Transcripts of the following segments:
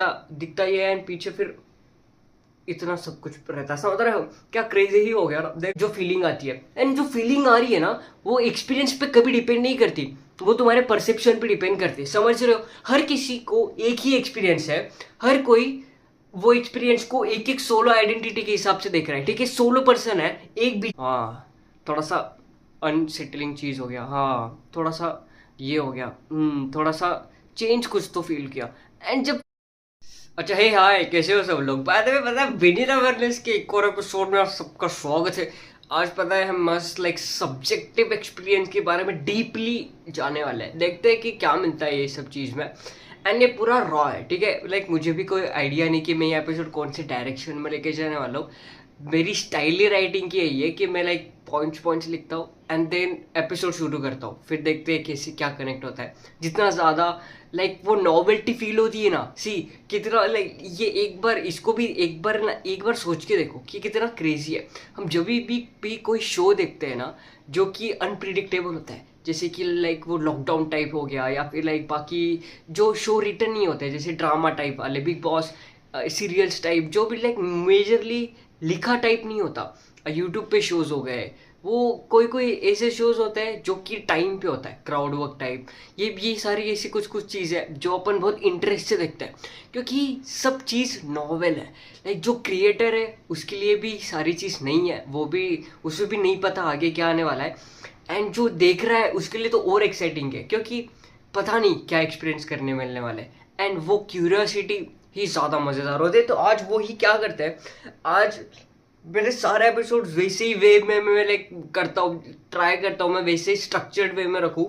दिखता ही है एंड पीछे फिर इतना सब कुछ रहता है। समझ रहे हो क्या क्रेजी ही हो गया ना। देख जो फीलिंग आती है एंड जो फीलिंग आ रही है ना वो एक्सपीरियंस पे कभी डिपेंड नहीं करती, वो तुम्हारे परसेप्शन पे डिपेंड करती है। समझ रहे हो, हर किसी को एक ही एक्सपीरियंस है, हर कोई वो एक्सपीरियंस को एक एक सोलो आइडेंटिटी के हिसाब से देख रहा है। ठीक है, सोलो पर्सन है एक भी। हाँ, थोड़ा सा अनसेटलिंग चीज हो गया। हाँ, थोड़ा सा ये हो गया। थोड़ा सा चेंज कुछ तो फील किया। एंड जब अच्छा, हे हाय, कैसे हो सब लोग। बाद में पता है विनीत अवेयरनेस के एक और एपिसोड में आप सबका स्वागत है। आज पता है हम मस्त लाइक सब्जेक्टिव एक्सपीरियंस के बारे में डीपली जाने वाले हैं। देखते हैं कि क्या मिलता है ये सब चीज़ में। एंड ये पूरा रॉ है, ठीक है। लाइक मुझे भी कोई आइडिया नहीं कि मैं ये एपिसोड कौन से डायरेक्शन में लेके जाने वाला हूँ। मेरी स्टाइली राइटिंग की यही है कि मैं लाइक पॉइंट्स पॉइंट्स लिखता हूँ एंड देन एपिसोड शुरू करता हूँ, फिर देखते हैं कैसे क्या कनेक्ट होता है। जितना ज़्यादा लाइक वो नॉवेल्टी फील होती है ना, सी कितना लाइक ये एक बार इसको भी एक बार सोच के देखो कि कितना क्रेजी है। हम जब भी कोई शो देखते हैं ना जो कि अनप्रिडिक्टेबल होता है, जैसे कि लाइक वो लॉकडाउन टाइप हो गया या फिर लाइक बाकी जो शो रिटर्न नहीं होते जैसे ड्रामा टाइप वाले, बिग बॉस, सीरियल्स टाइप, जो भी लाइक मेजरली लिखा टाइप नहीं होता। यूट्यूब पे शोज हो गए, वो कोई कोई ऐसे शोज होते हैं जो कि टाइम पे होता है, क्राउड वर्क टाइप। ये सारी ऐसी कुछ कुछ चीज़ है जो अपन बहुत इंटरेस्ट से देखते हैं क्योंकि सब चीज़ नॉवेल है। लाइक जो क्रिएटर है उसके लिए भी सारी चीज़ नहीं है, वो भी उसे भी नहीं पता आगे क्या आने वाला है। एंड जो देख रहा है उसके लिए तो और एक्साइटिंग है क्योंकि पता नहीं क्या एक्सपीरियंस करने मिलने वाला है। एंड वो क्यूरियोसिटी ही ज़्यादा मज़ेदार होते हैं। तो आज वो ही क्या करते हैं, आज मेरे सारे एपिसोड वैसे ही वे में मैं लाइक करता हूँ, ट्राई करता हूँ मैं वैसे ही स्ट्रक्चर्ड वे में रखूँ।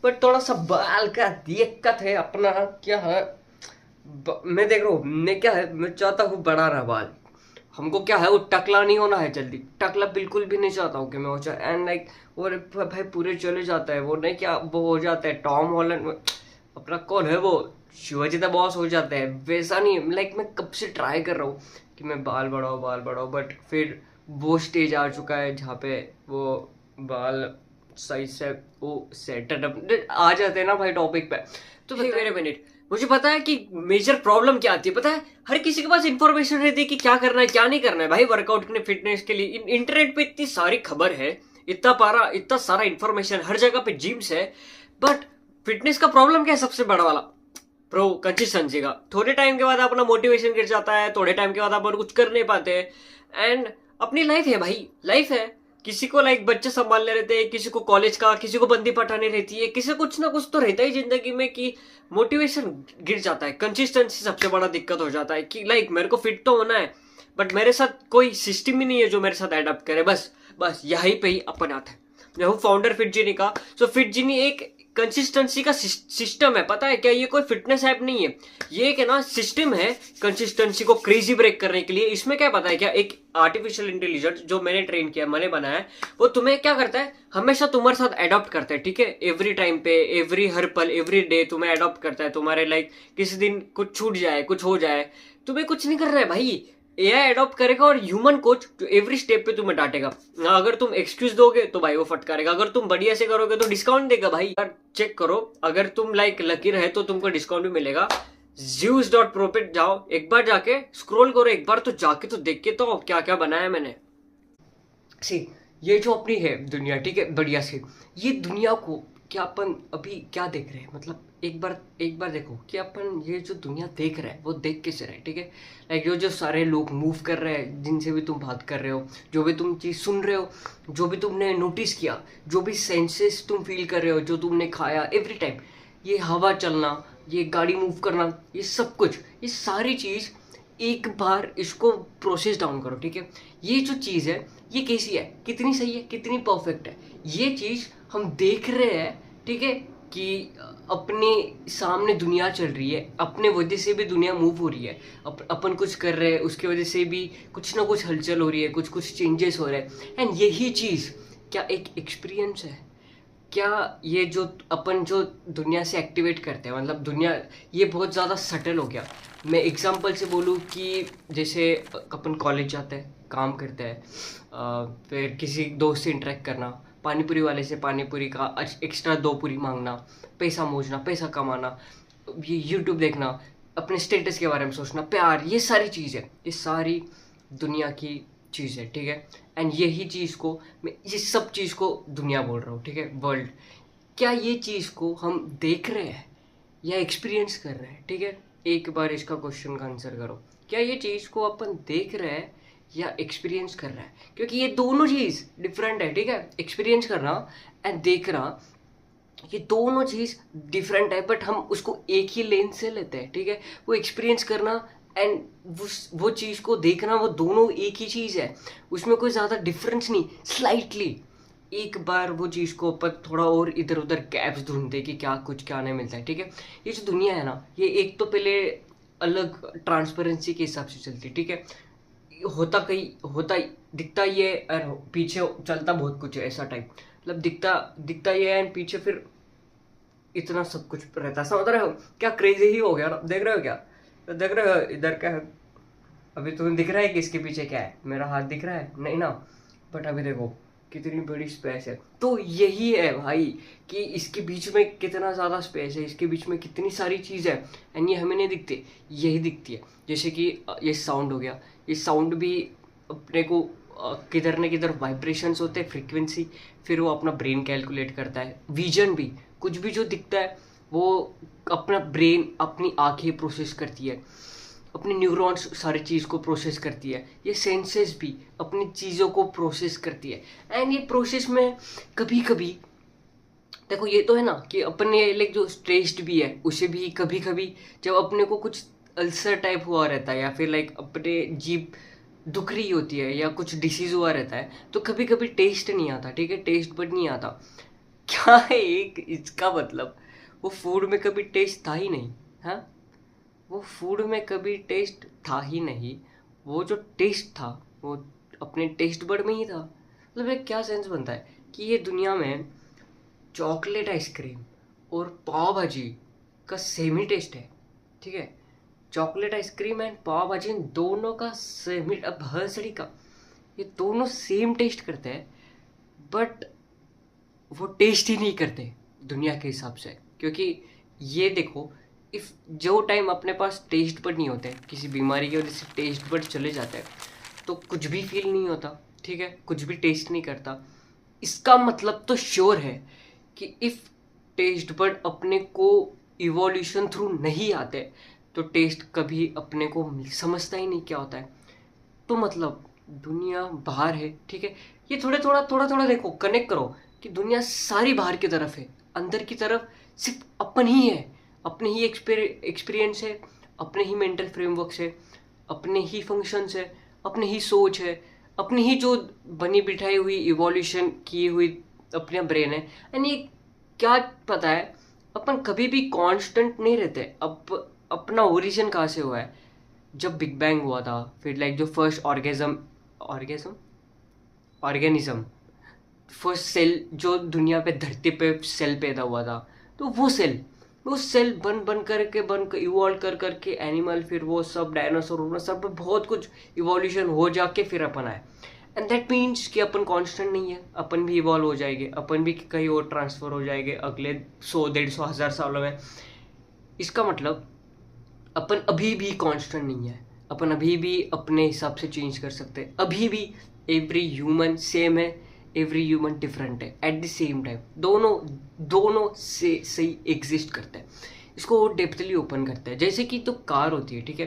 बट थोड़ा सा बाल का दिक्कत है अपना, क्या है मैं देख रहा हूँ, मैं क्या है, मैं चाहता हूँ बड़ा रहा बाल। हमको क्या है वो टकला नहीं होना है जल्दी, टकला बिल्कुल भी नहीं चाहता हूँ कि मैं हो जाए। एंड लाइक और भाई पूरे चले जाता है वो, नहीं क्या वो हो जाता है टॉम हॉलैंड अपना, कौन है वो, शिवाजी द बॉस हो जाता है वैसा नहीं। लाइक मैं कब से ट्राई कर रहा हूँ कि मैं बाल बढ़ाओ बट फिर वो स्टेज आ चुका है जहाँ पे वो बाल सही से वो सेटअप आ जाते हैं ना भाई टॉपिक पे। तो मेरे मिनट, मुझे पता है कि मेजर प्रॉब्लम क्या आती है। पता है हर किसी के पास इंफॉर्मेशन रहती है कि क्या करना है क्या नहीं करना है भाई वर्कआउट के फिटनेस के लिए। इंटरनेट पे इतनी सारी खबर है, इतना सारा इंफॉर्मेशन, हर जगह पे जिम्स है। बट फिटनेस का प्रॉब्लम क्या है सबसे बड़ा वाला, प्रो कंसिस्टेंसी का। थोड़े टाइम के बाद अपना मोटिवेशन गिर जाता है, थोड़े टाइम के बाद अपन कुछ कर नहीं पाते हैं। एंड अपनी लाइफ है भाई, लाइफ है। किसी को लाइक बच्चे संभालने रहते हैं, किसी को कॉलेज का, किसी को बंदी पटानी रहती है, किसी को कुछ ना कुछ तो रहता ही जिंदगी में कि मोटिवेशन गिर जाता है। कंसिस्टेंसी सबसे बड़ा दिक्कत हो जाता है कि लाइक मेरे को फिट तो होना है बट मेरे साथ कोई सिस्टम ही नहीं है जो मेरे साथ एडप्ट करे। बस बस यहीं पे ही अपन आता है। मैं हूँ फाउंडर फिट जीनी का। सो फिट जीनी एक कंसिस्टेंसी का सिस्टम है। पता है क्या, ये कोई फिटनेस ऐप नहीं है, ये एक है ना सिस्टम है कंसिस्टेंसी को क्रेजी ब्रेक करने के लिए। इसमें क्या पता है क्या, एक आर्टिफिशियल इंटेलिजेंस जो मैंने ट्रेन किया, मैंने बनाया है, वो तुम्हें क्या करता है, हमेशा तुम्हारे साथ अडॉप्ट करता है। ठीक है, एवरी टाइम पे, एवरी हर पल, एवरी डे तुम्हें अडॉप्ट करता है। तुम्हारे लाइक किसी दिन कुछ छूट जाए, कुछ हो जाए, तुम्हें कुछ नहीं करना है भाई। एआई अडॉप्ट करेगा और ह्यूमन कोच जो एवरी स्टेप पे तुम्हें डांटेगा। अगर तुम एक्सक्यूज दोगे तो भाई वो फटकारेगा, अगर तुम बढ़िया से करोगे तो डिस्काउंट देगा भाई। चेक करो, अगर तुम लाइक लकी रहे तो तुमको डिस्काउंट भी मिलेगा। Zeus.pro पे जाओ, एक बार जाके स्क्रॉल करो, एक बार तो जाके तो देख के तो क्या क्या बनाया मैंने। सी ये जो अपनी है दुनिया, ठीक है, बढ़िया से ये दुनिया को क्या अपन अभी क्या देख रहे हैं, मतलब एक बार देखो कि अपन ये जो दुनिया देख रहे हैं वो देख कैसे रहे। ठीक है, लाइक जो जो सारे लोग मूव कर रहे हैं, जिनसे भी तुम बात कर रहे हो, जो भी तुम चीज़ सुन रहे हो, जो भी तुमने नोटिस किया, जो भी सेंसेस तुम फील कर रहे हो, जो तुमने खाया एवरी टाइम, ये हवा चलना, ये गाड़ी मूव करना, ये सब कुछ, ये सारी चीज़ एक बार इसको प्रोसेस डाउन करो। ठीक है, ये जो चीज़ है ये कैसी है, कितनी सही है, कितनी परफेक्ट है, ये चीज़ हम देख रहे हैं। ठीक है, कि अपने सामने दुनिया चल रही है, अपने वजह से भी दुनिया मूव हो रही है, अपन कुछ कर रहे हैं उसकी वजह से भी कुछ ना कुछ हलचल हो रही है, कुछ कुछ चेंजेस हो रहे हैं। एंड यही चीज़ क्या एक एक्सपीरियंस है, क्या ये जो अपन जो दुनिया से एक्टिवेट करते हैं, मतलब दुनिया ये बहुत ज़्यादा सटल हो गया। मैं एग्जांपल से बोलूँ कि जैसे अपन कॉलेज जाते हैं, काम करते हैं, फिर किसी दोस्त से इंटरेक्ट करना, पानीपुरी वाले से पानीपुरी का एक्स्ट्रा 2 पूरी मांगना, पैसा मोजना, पैसा कमाना, ये यूट्यूब देखना, अपने स्टेटस के बारे में सोचना, प्यार, ये सारी चीज़ है, ये सारी दुनिया की चीज़ है, ठीक है। एंड यही चीज़ को मैं, ये सब चीज़ को दुनिया बोल रहा हूँ, ठीक है, वर्ल्ड। क्या ये चीज़ को हम देख रहे हैं या एक्सपीरियंस कर रहे हैं, ठीक है। एक बार इसका क्वेश्चन का आंसर करो, क्या ये चीज़ को अपन देख रहे हैं या एक्सपीरियंस कर रहे हैं, क्योंकि ये दोनों चीज़ डिफरेंट है, ठीक है। एक्सपीरियंस करना एंड देखना, ये दोनों चीज़ डिफरेंट है, बट हम उसको एक ही लेन से लेते हैं, ठीक है। वो एक्सपीरियंस करना एंड वो चीज़ को देखना, वो दोनों एक ही चीज़ है, उसमें कोई ज़्यादा डिफरेंस नहीं, स्लाइटली। एक बार वो चीज़ को अपन थोड़ा और इधर उधर गैप्स ढूंढते कि क्या कुछ क्या नहीं मिलता है, ठीक है। ये जो दुनिया है ना, ये एक तो पहले अलग ट्रांसपेरेंसी के हिसाब से चलती है, ठीक है। होता दिखता ये और पीछे चलता बहुत कुछ है, ऐसा टाइप, मतलब दिखता दिखता ये है एंड पीछे फिर इतना सब कुछ रहता है। समझ रहे हो क्या क्रेजी ही हो गया ना, देख रहे हो क्या, देख रहे हो इधर क्या है, अभी तुम्हें दिख रहा है कि इसके पीछे क्या है, मेरा हाथ दिख रहा है नहीं ना, बट अभी देखो कितनी बड़ी स्पेस है। तो यही है भाई कि इसके बीच में कितना ज़्यादा स्पेस है, इसके बीच में कितनी सारी चीज़ है, एंड ये हमें नहीं दिखती, यही दिखती है। जैसे कि ये साउंड हो गया, ये साउंड भी अपने को किधर न किधर वाइब्रेशंस होते हैं, फ्रीक्वेंसी, फिर वो अपना ब्रेन कैलकुलेट करता है। विजन भी, कुछ भी जो दिखता है वो अपना ब्रेन, अपनी आंखें प्रोसेस करती है, अपने न्यूरॉन्स सारी चीज़ को प्रोसेस करती है, ये सेंसेस भी अपनी चीज़ों को प्रोसेस करती है। एंड ये प्रोसेस में कभी कभी देखो, ये तो है ना कि अपने लाइक जो टेस्ट भी है, उसे भी कभी कभी जब अपने को कुछ अल्सर टाइप हुआ रहता है या फिर लाइक अपने जीभ दुख रही होती है या कुछ डिसीज हुआ रहता है, तो कभी कभी टेस्ट नहीं आता, ठीक है, टेस्ट बट नहीं आता। क्या है एक इसका मतलब, वो फूड में कभी टेस्ट था ही नहीं, हाँ, वो फूड में कभी टेस्ट था ही नहीं, वो जो टेस्ट था वो अपने टेस्ट बड में ही था। मतलब ये क्या सेंस बनता है कि ये दुनिया में चॉकलेट आइसक्रीम और पाव भाजी का सेम ही टेस्ट है, ठीक है। चॉकलेट आइसक्रीम एंड पाव भाजी, इन दोनों का सेम ही, अब हंसड़ी का, ये दोनों सेम टेस्ट करते हैं, बट वो टेस्ट ही नहीं करते दुनिया के हिसाब से। क्योंकि ये देखो, इफ जो टाइम अपने पास टेस्ट बड नहीं होते, किसी बीमारी की वजह से टेस्ट बड चले जाते हैं, तो कुछ भी फील नहीं होता, ठीक है, कुछ भी टेस्ट नहीं करता। इसका मतलब तो श्योर है कि इफ टेस्ट बड अपने को इवोल्यूशन थ्रू नहीं आते, तो टेस्ट कभी अपने को समझता ही नहीं क्या होता है। तो मतलब दुनिया बाहर है, ठीक है, ये थोड़ा थोड़ा देखो, कनेक्ट करो कि दुनिया सारी बाहर की तरफ है, अंदर की तरफ सिर्फ अपन ही है, अपने ही एक्सपीरियंस है, अपने ही मेंटल फ्रेमवर्क है, अपने ही फंक्शंस है, अपने ही सोच है, अपनी ही जो बनी बिठाई हुई इवोल्यूशन की हुई अपना ब्रेन है। एंड ये क्या पता है, अपन कभी भी कांस्टेंट नहीं रहते। अब अपना ओरिजिन कहाँ से हुआ है, जब बिग बैंग हुआ था, फिर लाइक जो फर्स्ट ऑर्गेनिज्म, फर्स्ट सेल जो दुनिया पे धरती पे सेल पैदा हुआ था, तो वो सेल बन इवॉल्व कर करके एनिमल, फिर वो सब डायनासोर, सब बहुत कुछ इवोल्यूशन हो जाके फिर अपन आए। एंड दैट मीन्स कि अपन कांस्टेंट नहीं है, अपन भी इवॉल्व हो जाएंगे, अपन भी कहीं और ट्रांसफर हो जाएंगे अगले 100-150 सालों में। इसका मतलब अपन अभी भी कांस्टेंट नहीं है, अपन अभी भी अपने हिसाब से चेंज कर सकते हैं, अभी भी एवरी ह्यूमन सेम है, एवरी ह्यूमन डिफरेंट है एट द सेम टाइम, दोनों दोनों से सही एग्जिस्ट करते हैं। इसको और डेप्थली ओपन करते हैं, जैसे कि तो कार होती है, ठीक है,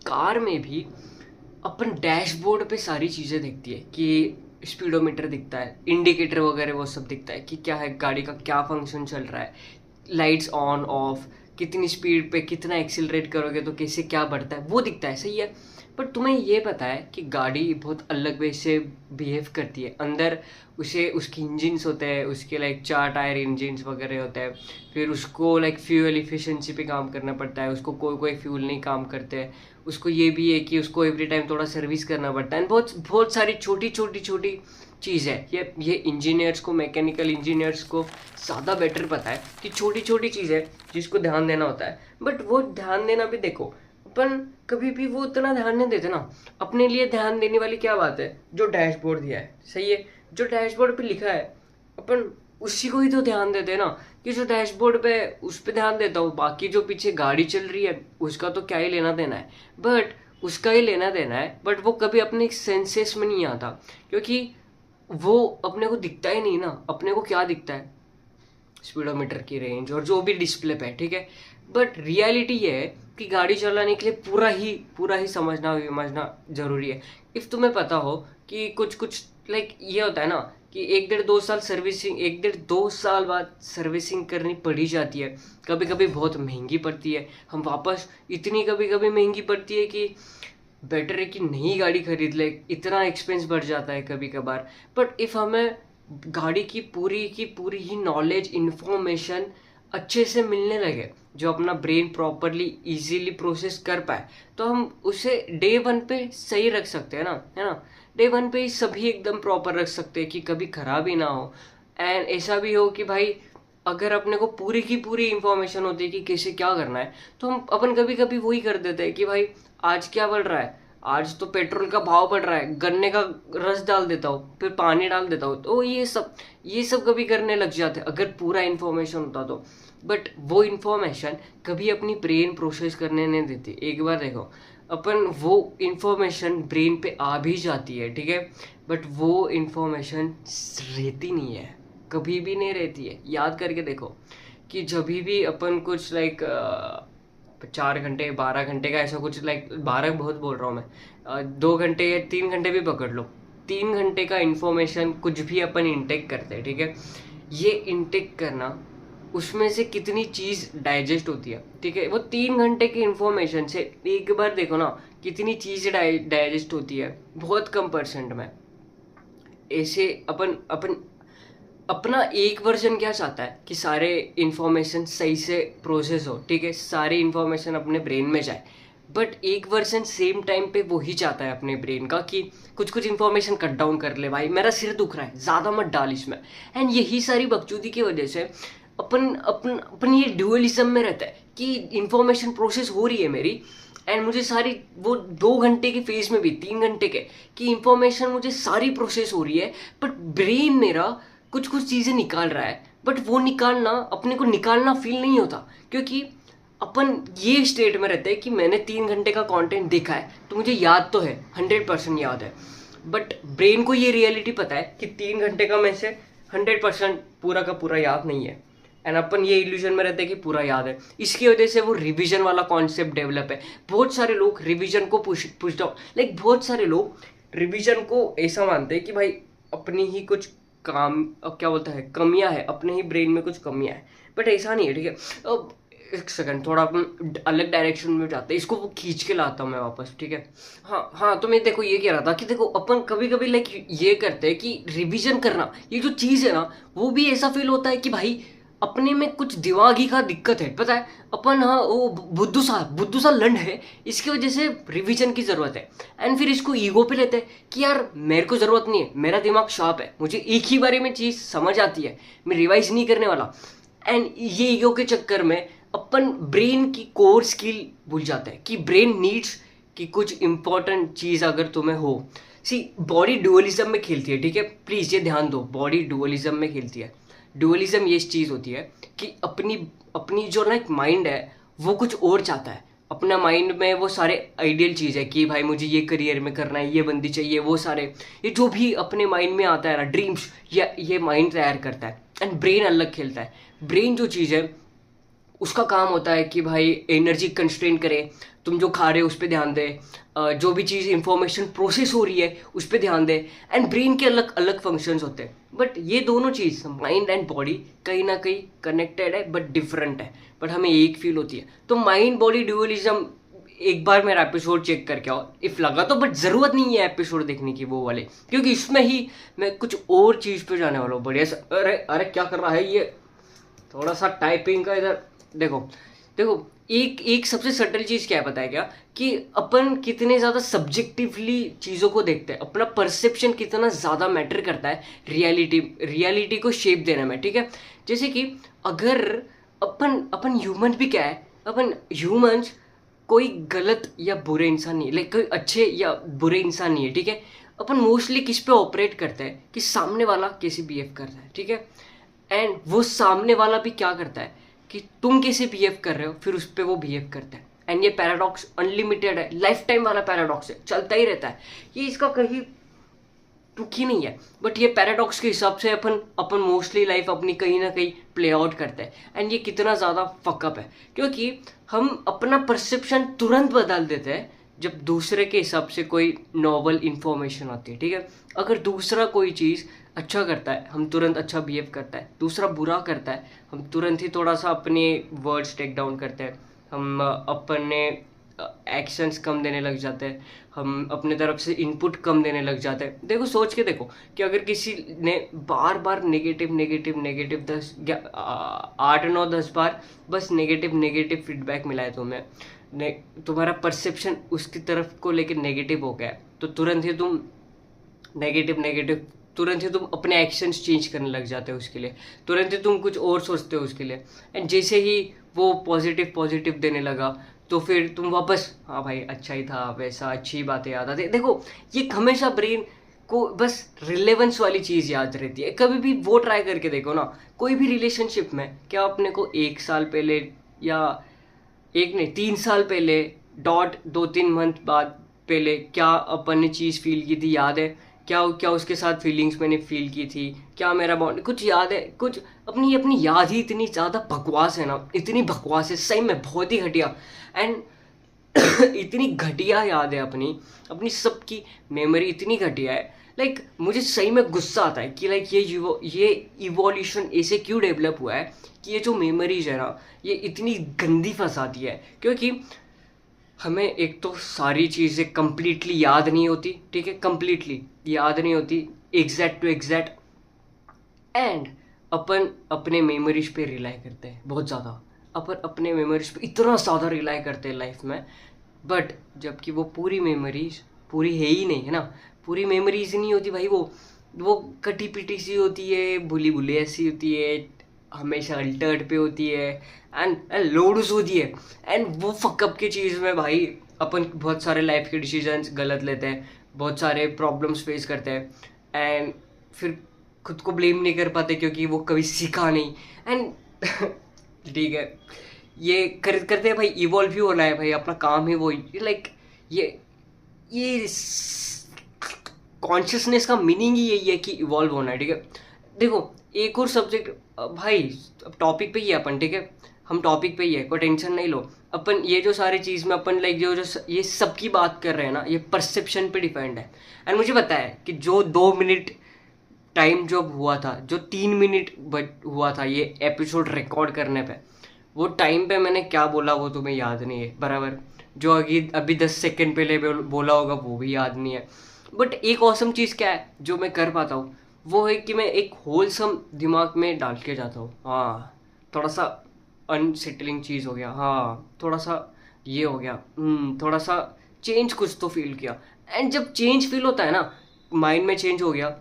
कार में भी अपन डैशबोर्ड पे सारी चीज़ें दिखती है कि स्पीडोमीटर दिखता है, इंडिकेटर वगैरह वो सब दिखता है कि क्या है, गाड़ी का क्या फंक्शन चल रहा है, लाइट्स ऑन ऑफ, कितनी स्पीड पे कितना एक्सिलरेट करोगे तो कैसे क्या बढ़ता है, वो दिखता है, सही है। बट तुम्हें ये पता है कि गाड़ी बहुत अलग वे से बिहेव करती है, अंदर उसे उसके इंजन्स होते हैं, उसके लाइक 4 टायर इंजन्स वगैरह होते हैं, फिर उसको लाइक फ्यूल इफिशिएंसी पे काम करना पड़ता है, उसको कोई कोई फ्यूल नहीं काम करते हैं, उसको ये भी है कि उसको एवरी टाइम थोड़ा सर्विस करना पड़ता है, बहुत बहुत सारी छोटी छोटी छोटी चीज़ है। ये इंजीनियर्स को, मैकेनिकल इंजीनियर्स को ज़्यादा बेटर पता है कि छोटी छोटी चीज़ है जिसको ध्यान देना होता है। बट वो ध्यान देना भी देखो, अपन कभी भी वो उतना ध्यान नहीं देते ना। अपने लिए ध्यान देने वाली क्या बात है, जो डैशबोर्ड दिया है, सही है, जो डैशबोर्ड पे लिखा है अपन उसी को ही तो ध्यान देते हैं ना, कि जो डैशबोर्ड पे उस पे ध्यान देता हूँ, बाकी जो पीछे गाड़ी चल रही है उसका तो क्या ही लेना देना है, बट उसका ही लेना देना है, बट वो कभी अपने सेंसेस में नहीं आता, क्योंकि वो अपने को दिखता ही नहीं ना। अपने को क्या दिखता है, स्पीडोमीटर की रेंज और जो भी डिस्प्ले पे, ठीक है। बट रियलिटी ये है कि गाड़ी चलाने के लिए पूरा ही समझना विमझना जरूरी है। इफ़ तुम्हें पता हो कि कुछ कुछ लाइक ये होता है ना कि 1 डेढ़ 2 साल सर्विसिंग, 1 डेढ़ 2 साल बाद सर्विसिंग करनी पड़ी जाती है। कभी कभी बहुत महंगी पड़ती है, हम वापस इतनी कभी कभी महंगी पड़ती है कि बेटर है कि नई गाड़ी खरीद ले, इतना एक्सपेंस बढ़ जाता है कभी कभार। बट इफ़ हमें गाड़ी की पूरी ही नॉलेज इन्फॉर्मेशन अच्छे से मिलने लगे, जो अपना ब्रेन प्रॉपरली इजीली प्रोसेस कर पाए, तो हम उसे डे 1 पे सही रख सकते हैं ना, है ना। डे 1 पे ही सभी एकदम प्रॉपर रख सकते हैं कि कभी खराब ही ना हो। एंड ऐसा भी हो कि भाई अगर अपने को पूरी की पूरी इंफॉर्मेशन होती है कि कैसे क्या करना है, तो हम अपन कभी कभी वही कर देते हैं कि भाई आज क्या बढ़ रहा है, आज तो पेट्रोल का भाव बढ़ रहा है, गन्ने का रस डाल देता हूँ, फिर पानी डाल देता हूँ, तो ये सब कभी करने लग जाते अगर पूरा इन्फॉर्मेशन होता तो। बट वो इन्फॉर्मेशन कभी अपनी ब्रेन प्रोसेस करने नहीं देती। एक बार देखो, अपन वो इन्फॉर्मेशन ब्रेन पे आ भी जाती है, ठीक है, बट वो इन्फॉर्मेशन रहती नहीं है, कभी भी नहीं रहती है। याद करके देखो कि जब भी अपन कुछ लाइक 4 घंटे 12 घंटे का ऐसा कुछ, लाइक 12 बहुत बोल रहा हूँ मैं, 2 घंटे या 3 घंटे भी पकड़ लो, 3 घंटे का इंफॉर्मेशन कुछ भी अपन इंटेक करते हैं, ठीक है। ये इंटेक करना, उसमें से कितनी चीज़ डाइजेस्ट होती है, ठीक है, वो 3 घंटे की इंफॉर्मेशन से एक बार देखो ना कितनी चीज़ डाइजेस्ट होती है, बहुत कम परसेंट में। ऐसे अपन अपन अपना एक वर्जन क्या चाहता है कि सारे इन्फॉर्मेशन सही से प्रोसेस हो, ठीक है, सारी इन्फॉर्मेशन अपने ब्रेन में जाए। बट एक वर्जन सेम टाइम पे वही चाहता है अपने ब्रेन का कि कुछ कुछ इन्फॉर्मेशन कट डाउन कर ले, भाई मेरा सिर दुख रहा है ज़्यादा मत डाल इसमें। एंड यही सारी बकचोदी की वजह से अपन अपन अपन ये ड्यूअलिज्म में रहता है कि इन्फॉर्मेशन प्रोसेस हो रही है मेरी, एंड मुझे सारी वो 2 घंटे के फेज में भी 3 घंटे के कि इंफॉर्मेशन मुझे सारी प्रोसेस हो रही है, बट ब्रेन मेरा कुछ कुछ चीज़ें निकाल रहा है। बट वो निकालना अपने को निकालना फील नहीं होता, क्योंकि अपन ये स्टेट में रहते हैं कि मैंने 3 घंटे का कंटेंट देखा है तो मुझे याद तो है, 100% याद है। बट ब्रेन को ये रियलिटी पता है कि 3 घंटे का में से 100% पूरा का पूरा याद नहीं है। एंड अपन ये इल्यूजन में रहते हैं कि पूरा याद है, इसकी वजह से वो रिवीजन वाला कॉन्सेप्ट डेवलप है। बहुत सारे लोग रिवीजन को पुश डाउन, लाइक बहुत सारे लोग रिवीजन को ऐसा मानते हैं कि भाई अपनी ही कुछ काम, अब क्या बोलता है, कमियां है, अपने ही ब्रेन में कुछ कमियां है। बट ऐसा नहीं है, ठीक है। अब एक सेकंड, थोड़ा अपन अलग डायरेक्शन में जाते हैं, इसको वो खींच के लाता हूँ मैं वापस, ठीक है। हाँ हाँ, तो मैं देखो ये कह रहा था कि देखो अपन कभी कभी लाइक ये करते हैं कि रिवीजन करना ये जो चीज़ है ना, वो भी ऐसा फील होता है कि भाई अपने में कुछ दिमागी का दिक्कत है, पता है अपन, हाँ वो बुद्धू सा लंड है, इसकी वजह से रिवीजन की ज़रूरत है। एंड फिर इसको ईगो पे लेते हैं कि यार मेरे को ज़रूरत नहीं है, मेरा दिमाग शार्प है, मुझे एक ही बारे में चीज़ समझ आती है, मैं रिवाइज नहीं करने वाला। एंड ये ईगो के चक्कर में अपन ब्रेन की कोर स्किल भूल जाते हैं कि ब्रेन नीड्स कि कुछ इंपॉर्टेंट चीज़ अगर तुम्हें हो। सी बॉडी डुअलिज्म में खेलती है, ठीक है, प्लीज़ ये ध्यान दो, बॉडी डुअलिज्म में खेलती है। डुअलिज्म ये चीज़ होती है कि अपनी अपनी जो ना एक माइंड है वो कुछ और चाहता है। अपना माइंड में वो सारे आइडियल चीज़ है कि भाई मुझे ये करियर में करना है, ये बंदी चाहिए, वो सारे ये जो भी अपने माइंड में आता है ना ड्रीम्स, ये माइंड तैयार करता है। एंड ब्रेन अलग खेलता है। ब्रेन जो चीज़ है उसका काम होता है कि भाई एनर्जी कंस्ट्रेन करे, तुम जो खा रहे हो उस पर ध्यान दे, जो भी चीज़ इंफॉर्मेशन प्रोसेस हो रही है उस पर ध्यान दे। एंड ब्रेन के अलग अलग फंक्शंस होते हैं, बट ये दोनों चीज़ माइंड एंड बॉडी कहीं ना कहीं कनेक्टेड है बट डिफरेंट है, बट हमें एक फील होती है। तो माइंड बॉडी ड्यूअलिज्म एक बार मेरा एपिसोड चेक करके आओ इफ लगा तो, बट ज़रूरत नहीं है एपिसोड देखने की वो वाले, क्योंकि इसमें ही मैं कुछ और चीज़ पे जाने वाला हूँ बढ़िया सा। अरे अरे क्या कर रहा है ये, थोड़ा सा टाइपिंग का इधर देखो। देखो एक सबसे सटल चीज़ क्या है पता है क्या, कि अपन कितने ज़्यादा सब्जेक्टिवली चीज़ों को देखते हैं, अपना परसेप्शन कितना ज़्यादा मैटर करता है रियलिटी को शेप देने में, ठीक है। जैसे कि अगर अपन ह्यूमन भी क्या है, अपन ह्यूमंस कोई गलत या बुरे इंसान नहीं है, लाइक कोई अच्छे या बुरे इंसान नहीं है, ठीक है। अपन मोस्टली किस पे ऑपरेट करते हैं कि सामने वाला कैसे बिहेव कर रहा है, ठीक है। एंड वो सामने वाला भी क्या करता है कि तुम कैसे बिहेव कर रहे हो फिर उस पर वो बिहेव करता है। एंड ये पैराडॉक्स अनलिमिटेड है, लाइफ टाइम वाला पैराडॉक्स है, चलता ही रहता है, ये इसका कहीं रुकी नहीं है। बट ये पैराडॉक्स के हिसाब से अपन अपन मोस्टली लाइफ अपनी कहीं ना कहीं प्ले आउट करते हैं। एंड ये कितना ज़्यादा फकअप है, क्योंकि हम अपना परसेप्शन तुरंत बदल देते हैं जब दूसरे के हिसाब से कोई नॉवल इन्फॉर्मेशन आती है, ठीक है। अगर दूसरा कोई चीज़ अच्छा करता है हम तुरंत अच्छा बिहेव करता है, दूसरा बुरा करता है हम तुरंत ही थोड़ा सा अपने वर्ड्स टेक डाउन करते हैं, हम अपने एक्शंस कम देने लग जाते हैं, हम अपने तरफ से इनपुट कम देने लग जाते हैं। देखो सोच के देखो कि अगर किसी ने बार बार नेगेटिव नेगेटिव नेगेटिव 8 9 10 बार बस नेगेटिव नेगेटिव फीडबैक मिला है तुम्हें, तुम्हारा परसेप्शन उसकी तरफ को लेकर नेगेटिव हो गया है, तो तुरंत ही तुम नेगेटिव नेगेटिव तुरंत ही तुम अपने एक्शंस चेंज करने लग जाते हो उसके लिए, तुरंत ही तुम कुछ और सोचते हो उसके लिए। एंड जैसे ही वो पॉजिटिव पॉजिटिव देने लगा तो फिर तुम वापस हाँ भाई अच्छा ही था, वैसा अच्छी बातें याद आती। देखो ये हमेशा ब्रेन को बस रिलेवेंस वाली चीज़ याद रहती है। कभी भी वो ट्राई करके देखो ना, कोई भी रिलेशनशिप में क्या अपने को 1 साल पहले या 3 साल पहले डॉट 2 3 मंथ बाद पहले क्या अपन ने चीज़ फील की थी याद है? क्या क्या उसके साथ फीलिंग्स मैंने फील की थी, क्या मेरा बॉन्ड कुछ याद है? कुछ अपनी अपनी याद ही इतनी ज़्यादा बकवास है ना, इतनी बकवास है सही में, बहुत ही घटिया। एंड इतनी घटिया याद है अपनी अपनी सबकी मेमोरी इतनी घटिया है। लाइक मुझे सही में गुस्सा आता है कि लाइक ये इवोल्यूशन ऐसे क्यों डेवलप हुआ है कि ये जो मेमोरीज है ना ये इतनी गंदी फंसाती है। क्योंकि हमें एक तो सारी चीज़ें कंप्लीटली याद नहीं होती, ठीक है, कंप्लीटली याद नहीं होती एग्जैक्ट टू एग्जैक्ट। एंड अपन अपने मेमोरीज पे रिलाई करते हैं बहुत ज़्यादा, अपन अपने मेमोरीज पे इतना ज़्यादा रिलाई करते हैं लाइफ में, बट जबकि वो पूरी मेमोरीज पूरी है ही नहीं, है ना, पूरी मेमोरीज नहीं होती भाई, वो कटी पिटी सी होती है, भूली भूली ऐसी होती है, हमेशा अल्टर्ड पे होती है एंड लोड्स होती है। एंड वो फकअप की चीज़ में भाई अपन बहुत सारे लाइफ के डिसीजंस गलत लेते हैं, बहुत सारे प्रॉब्लम्स फेस करते हैं एंड फिर खुद को ब्लेम नहीं कर पाते क्योंकि वो कभी सीखा नहीं। एंड ठीक है ये करते हैं भाई, इवॉल्व भी होना है भाई, अपना काम ही वो लाइक ये कॉन्शियसनेस का मीनिंग ही यही है कि इवॉल्व होना है, ठीक है। देखो एक और सब्जेक्ट भाई, टॉपिक पे ही है अपन, ठीक है, हम टॉपिक पे ही है, कोई टेंशन नहीं लो। अपन ये जो सारी चीज़ में अपन लाइक जो ये सब की बात कर रहे हैं ना, ये परसेप्शन पे डिपेंड है। एंड मुझे पता है कि जो 2 मिनट टाइम जब हुआ था, जो 3 मिनट हुआ था ये एपिसोड रिकॉर्ड करने पे, वो टाइम पे मैंने क्या बोला वो तुम्हें याद नहीं है बराबर, जो अभी 10 सेकेंड पहले बोला होगा वो भी याद नहीं है। बट एक ऑसम चीज़ क्या है जो मैं कर पाता हूँ वो है कि मैं एक होलसम दिमाग में डाल के जाता हूँ। हाँ थोड़ा सा अनसेटलिंग चीज़ हो गया, हाँ थोड़ा सा ये हो गया, थोड़ा सा चेंज कुछ तो फील किया। एंड जब चेंज फील होता है ना, माइंड में चेंज हो गया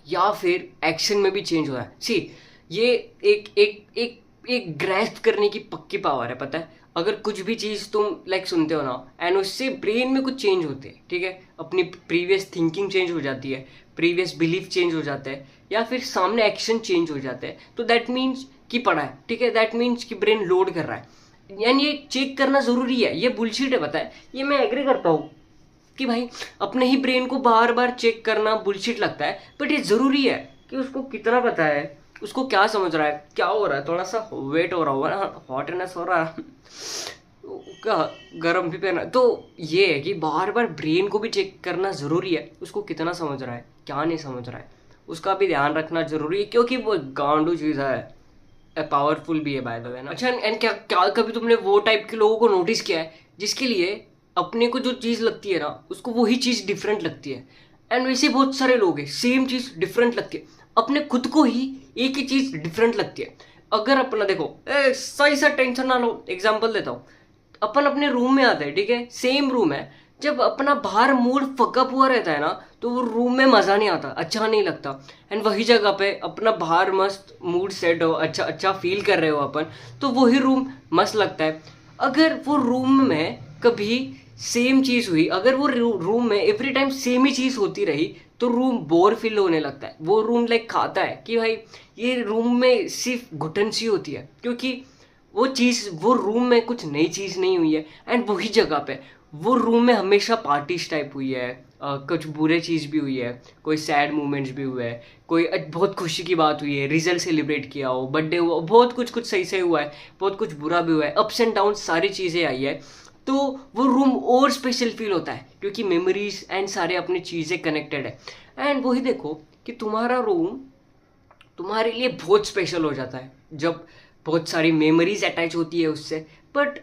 या फिर एक्शन में भी चेंज हो रहा है। सी ये एक एक एक एक ग्रैस्प करने की पक्की पावर है, पता है। अगर कुछ भी चीज़ तुम लाइक सुनते हो ना एंड उससे ब्रेन में कुछ चेंज होते हैं, ठीक है, अपनी प्रीवियस थिंकिंग चेंज हो जाती है, प्रीवियस बिलीफ चेंज हो जाता है या फिर सामने एक्शन चेंज हो जाता है, तो दैट मीन्स कि पढ़ा है, ठीक है, दैट मीन्स कि ब्रेन लोड कर रहा है। यानी ये चेक करना ज़रूरी है, ये बुलशिट है, पता है, ये मैं एग्री करता हूँ कि भाई अपने ही ब्रेन को बार बार चेक करना बुलशिट लगता है, बट ये ज़रूरी है कि उसको कितना पता है, उसको क्या समझ रहा है, क्या हो रहा है, थोड़ा सा वेट हो रहा होगा ना, हॉटनेस हो रहा है क्या, गर्म भी पहना, तो ये है कि बार बार ब्रेन को भी चेक करना ज़रूरी है, उसको कितना समझ रहा है क्या नहीं समझ रहा है उसका भी ध्यान रखना ज़रूरी है, क्योंकि वो गांडू चीज़ है, पावरफुल भी है बाय द वे ना। अच्छा एंड क्या कभी तुमने वो टाइप के लोगों को नोटिस किया है जिसके लिए अपने को जो चीज़ लगती है ना उसको वही चीज़ डिफरेंट लगती है। एंड वैसे बहुत सारे लोग हैं सेम चीज़ डिफरेंट लगती है, अपने खुद को ही एक ही चीज़ डिफरेंट लगती है। अगर अपना देखो सही सा टेंशन ना लो, एग्जाम्पल देता हूँ, अपन अपने रूम में आते हैं, ठीक है, सेम रूम है, जब अपना बाहर मूड फकअप हुआ रहता है ना तो वो रूम में मज़ा नहीं आता, अच्छा नहीं लगता। एंड वही जगह पे अपना बाहर मस्त मूड सेट हो, अच्छा अच्छा फील कर रहे हो अपन, तो वही रूम मस्त लगता है। अगर वो रूम में कभी सेम चीज़ हुई, अगर वो रूम में एवरी टाइम सेम ही चीज़ होती रही, तो रूम बोर फील होने लगता है, वो रूम लाइक खाता है कि भाई ये रूम में सिर्फ घुटन सी होती है, क्योंकि वो चीज़, वो रूम में कुछ नई चीज़ नहीं हुई है। एंड वही जगह पे वो रूम में हमेशा पार्टीज टाइप हुई है, कुछ बुरे चीज़ भी हुई है, कोई सैड मोमेंट्स भी हुए हैं, कोई बहुत खुशी की बात हुई है, रिजल्ट सेलिब्रेट किया हो, बर्थडे हुआ, बहुत कुछ कुछ सही से हुआ है, बहुत कुछ बुरा भी हुआ है, अप्स एंड डाउन सारी चीज़ें आई है। तो वो रूम और स्पेशल फील होता है क्योंकि मेमोरीज एंड सारे अपनी चीज़ें कनेक्टेड है। एंड वही देखो कि तुम्हारा रूम तुम्हारे लिए बहुत स्पेशल हो जाता है जब बहुत सारी मेमोरीज अटैच होती है उससे। बट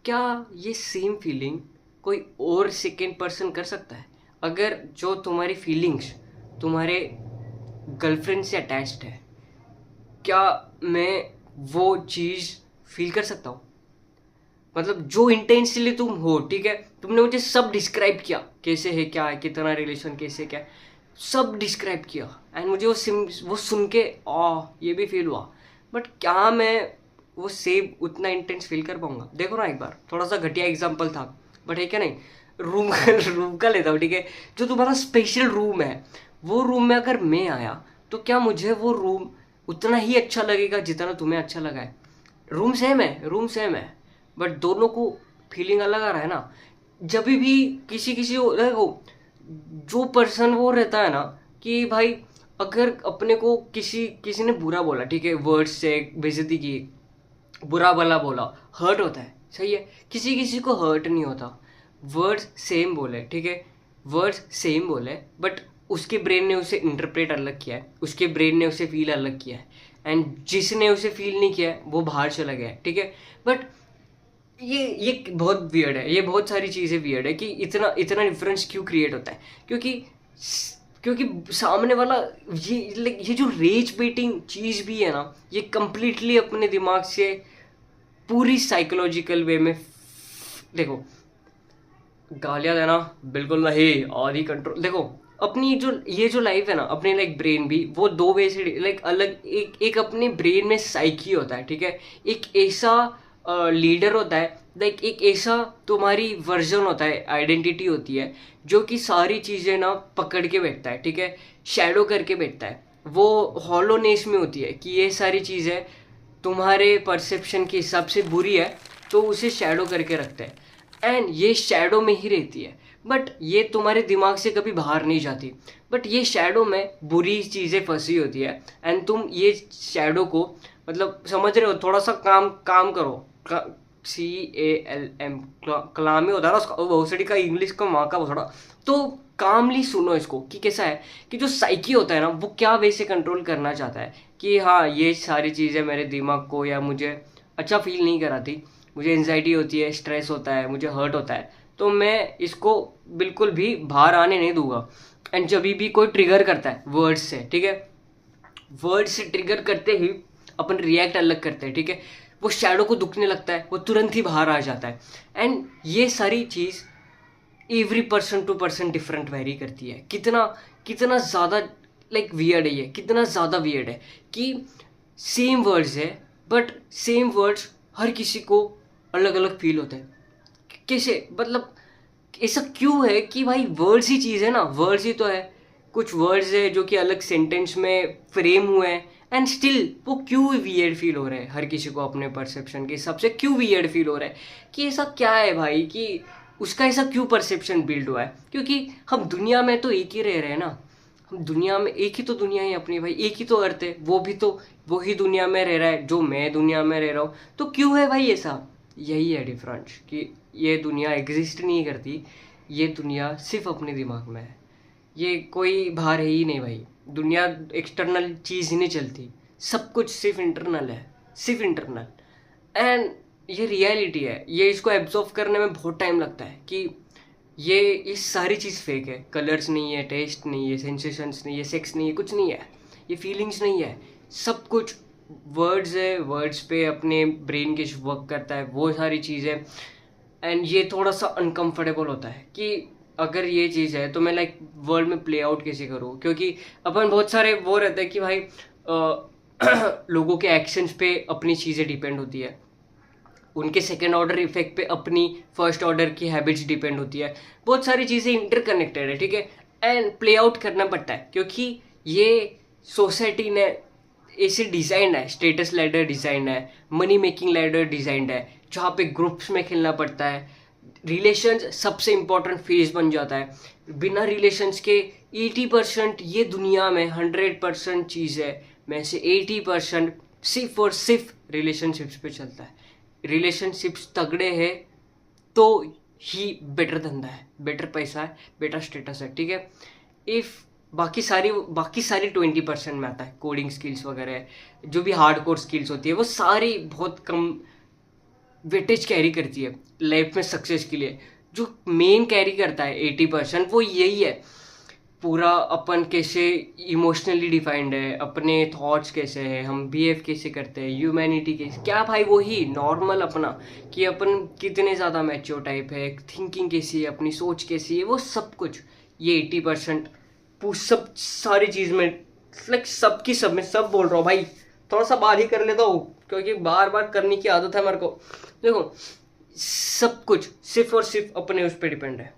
क्या ये सेम फीलिंग कोई और सेकेंड पर्सन कर सकता है? अगर जो तुम्हारी फीलिंग्स तुम्हारे गर्लफ्रेंड से अटैच्ड है, क्या मैं वो चीज़ फील कर सकता हूँ? मतलब जो इंटेंसली तुम हो, ठीक है, तुमने मुझे सब डिस्क्राइब किया, कैसे है, क्या है, कितना रिलेशन, कैसे क्या है, सब डिस्क्राइब किया, एंड मुझे वो सुन के ये भी फील हुआ। बट क्या मैं वो सेम उतना इंटेंस फील कर पाऊंगा? देखो ना, एक बार थोड़ा सा घटिया एग्जाम्पल था, बट है क्या नहीं, रूम रूम का लेता हूँ, ठीक है। जो तुम्हारा स्पेशल रूम है, वो रूम में अगर मैं आया तो क्या मुझे वो रूम उतना ही अच्छा लगेगा जितना तुम्हें अच्छा लगा है? रूम सेम है, रूम सेम है, बट दोनों को फीलिंग अलग आ रहा है ना। जब भी किसी किसी को देखो, जो पर्सन वो रहता है ना कि भाई अगर अपने को किसी किसी ने बुरा बोला, ठीक है, वर्ड्स से बेइज्जती की, बुरा भला बोला, हर्ट होता है, सही है। किसी किसी को हर्ट नहीं होता, वर्ड्स सेम बोले, ठीक है, वर्ड्स सेम बोले, बट उसके ब्रेन ने उसे इंटरप्रेट अलग किया है, उसके ब्रेन ने उसे फील अलग किया है, एंड जिसने उसे फील नहीं किया है वो बाहर चला गया है, ठीक है। बट ये बहुत वियर्ड है, ये बहुत सारी चीज़ें वियर्ड है कि इतना इतना डिफरेंस क्यों क्रिएट होता है। क्योंकि सामने वाला, ये जो रेज बेटिंग चीज़ भी है ना, ये कंप्लीटली अपने दिमाग से पूरी साइकोलॉजिकल वे में, देखो, गालियाँ देना बिल्कुल नहीं, और ही कंट्रोल। देखो अपनी जो ये जो लाइफ है ना, अपने लाइक ब्रेन भी वो दो वे से लाइक अलग, एक अपने ब्रेन में साइकी होता है, ठीक है, एक ऐसा लीडर होता है, लाइक एक ऐसा तुम्हारी वर्जन होता है, आइडेंटिटी होती है, जो कि सारी चीज़ें ना पकड़ के बैठता है, ठीक है, शैडो करके बैठता है, वो हॉलोनेस में होती है कि ये सारी चीज़ें तुम्हारे परसेप्शन के हिसाब से बुरी है, तो उसे शैडो करके रखता है, एंड ये शैडो में ही रहती है, बट ये तुम्हारे दिमाग से कभी बाहर नहीं जाती। बट ये शैडो में बुरी चीज़ें फंसी होती है, एंड तुम ये शैडो को, मतलब समझ रहे हो, थोड़ा सा काम काम करो, CALM, कलाम ही होता है ना उसका, भोसड़ी का इंग्लिश का माँ का थोड़ा, तो कामली सुनो इसको कि कैसा है कि जो साइकी होता है ना, वो क्या वैसे कंट्रोल करना चाहता है कि हाँ ये सारी चीज़ें मेरे दिमाग को या मुझे अच्छा फील नहीं कराती, मुझे एंजाइटी होती है, स्ट्रेस होता है, मुझे हर्ट होता है, तो मैं इसको बिल्कुल भी बाहर आने नहीं दूंगा। एंड जब भी कोई ट्रिगर करता है वर्ड्स से, ठीक है, वर्ड से ट्रिगर करते ही अपन रिएक्ट अलग करते हैं, ठीक है, वो शैडो को दुखने लगता है, वो तुरंत ही बाहर आ जाता है। एंड ये सारी चीज़ every person to person different vary करती है। कितना कितना ज़्यादा लाइक वियर्ड है ये, कितना ज़्यादा वियर्ड है कि सेम वर्ड्स है, बट सेम वर्ड्स हर किसी को अलग अलग फील होते हैं। कैसे, मतलब ऐसा क्यों है कि भाई वर्ड्स ही चीज़ है ना, वर्ड्स ही तो है, कुछ वर्ड्स है जो कि अलग सेंटेंस में फ्रेम हुए हैं, एंड स्टिल वो क्यों वियर्ड फील हो रहा है हर किसी को अपने परसेप्शन के हिसाब से, क्यों वियर्ड फील हो रहा है कि ऐसा क्या है भाई कि उसका ऐसा क्यों परसेप्शन बिल्ड हुआ है? क्योंकि हम दुनिया में तो एक ही रह रहे हैं ना, हम दुनिया में एक ही तो दुनिया है अपनी भाई, एक ही तो अर्थ है, वो भी तो वही दुनिया में रह रहा है जो मैं दुनिया में रह रहा हूँ, तो क्यों है भाई ऐसा? यही है डिफरेंस कि ये दुनिया एग्जिस्ट नहीं करती, ये दुनिया सिर्फ अपने दिमाग में है, ये कोई बाहर है ही नहीं भाई, दुनिया एक्सटर्नल चीज़ ही नहीं चलती, सब कुछ सिर्फ इंटरनल है, सिर्फ इंटरनल। एंड ये रियलिटी है, ये इसको एब्जॉर्व करने में बहुत टाइम लगता है कि ये सारी चीज़ फेक है, कलर्स नहीं है, टेस्ट नहीं है, सेंसेशंस नहीं है, सेक्स नहीं है, कुछ नहीं है, ये फीलिंग्स नहीं है, सब कुछ वर्ड्स है, वर्ड्स पे अपने ब्रेन के वर्क करता है, वो सारी चीज़ें। एंड ये थोड़ा सा अनकंफर्टेबल होता है कि अगर ये चीज़ है तो मैं लाइक वर्ल्ड में प्ले आउट कैसे करूँ, क्योंकि अपन बहुत सारे वो रहते हैं कि भाई लोगों के एक्शंस पे अपनी चीज़ें डिपेंड होती है, उनके सेकेंड ऑर्डर इफेक्ट पे अपनी फर्स्ट ऑर्डर की हैबिट्स डिपेंड होती है, बहुत सारी चीज़ें इंटरकनेक्टेड है, ठीक है। एंड प्ले आउट करना पड़ता है, क्योंकि ये सोसाइटी ने ऐसे डिजाइन है, स्टेटस लैडर डिजाइन है, मनी मेकिंग लैडर डिजाइन है, जहाँ पे ग्रुप्स में खेलना पड़ता है। रिलेशंस सबसे इंपॉर्टेंट फेज बन जाता है। बिना रिलेशंस के 80% ये दुनिया में 100% चीज़ है में से 80% सिर्फ और सिर्फ रिलेशनशिप्स पे चलता है। रिलेशनशिप्स तगड़े हैं तो ही बेटर धंधा है, बेटर पैसा है, बेटर स्टेटस है, ठीक है। इफ बाकी सारी 20% में आता है, कोडिंग स्किल्स वगैरह जो भी हार्ड कोर स्किल्स होती है वो सारी बहुत कम वेटेज कैरी करती है लाइफ में सक्सेस के लिए। जो मेन कैरी करता है 80% वो यही है, पूरा अपन कैसे इमोशनली डिफाइंड है, अपने थॉट्स कैसे हैं, हम बिहेव कैसे करते हैं, ह्यूमैनिटी कैसे, क्या भाई वही नॉर्मल अपना कि अपन कितने ज़्यादा मैच्योर टाइप है, थिंकिंग कैसी है, अपनी सोच कैसी है, वो सब कुछ ये 80% सब सारी चीज़ में लाइक सबकी सब में सब बोल रहा हूँ भाई। थोड़ा सा बार ही कर लेता हूँ क्योंकि बार बार करने की आदत है मेरे को। देखो सब कुछ सिर्फ और सिर्फ अपने उस पर डिपेंड है।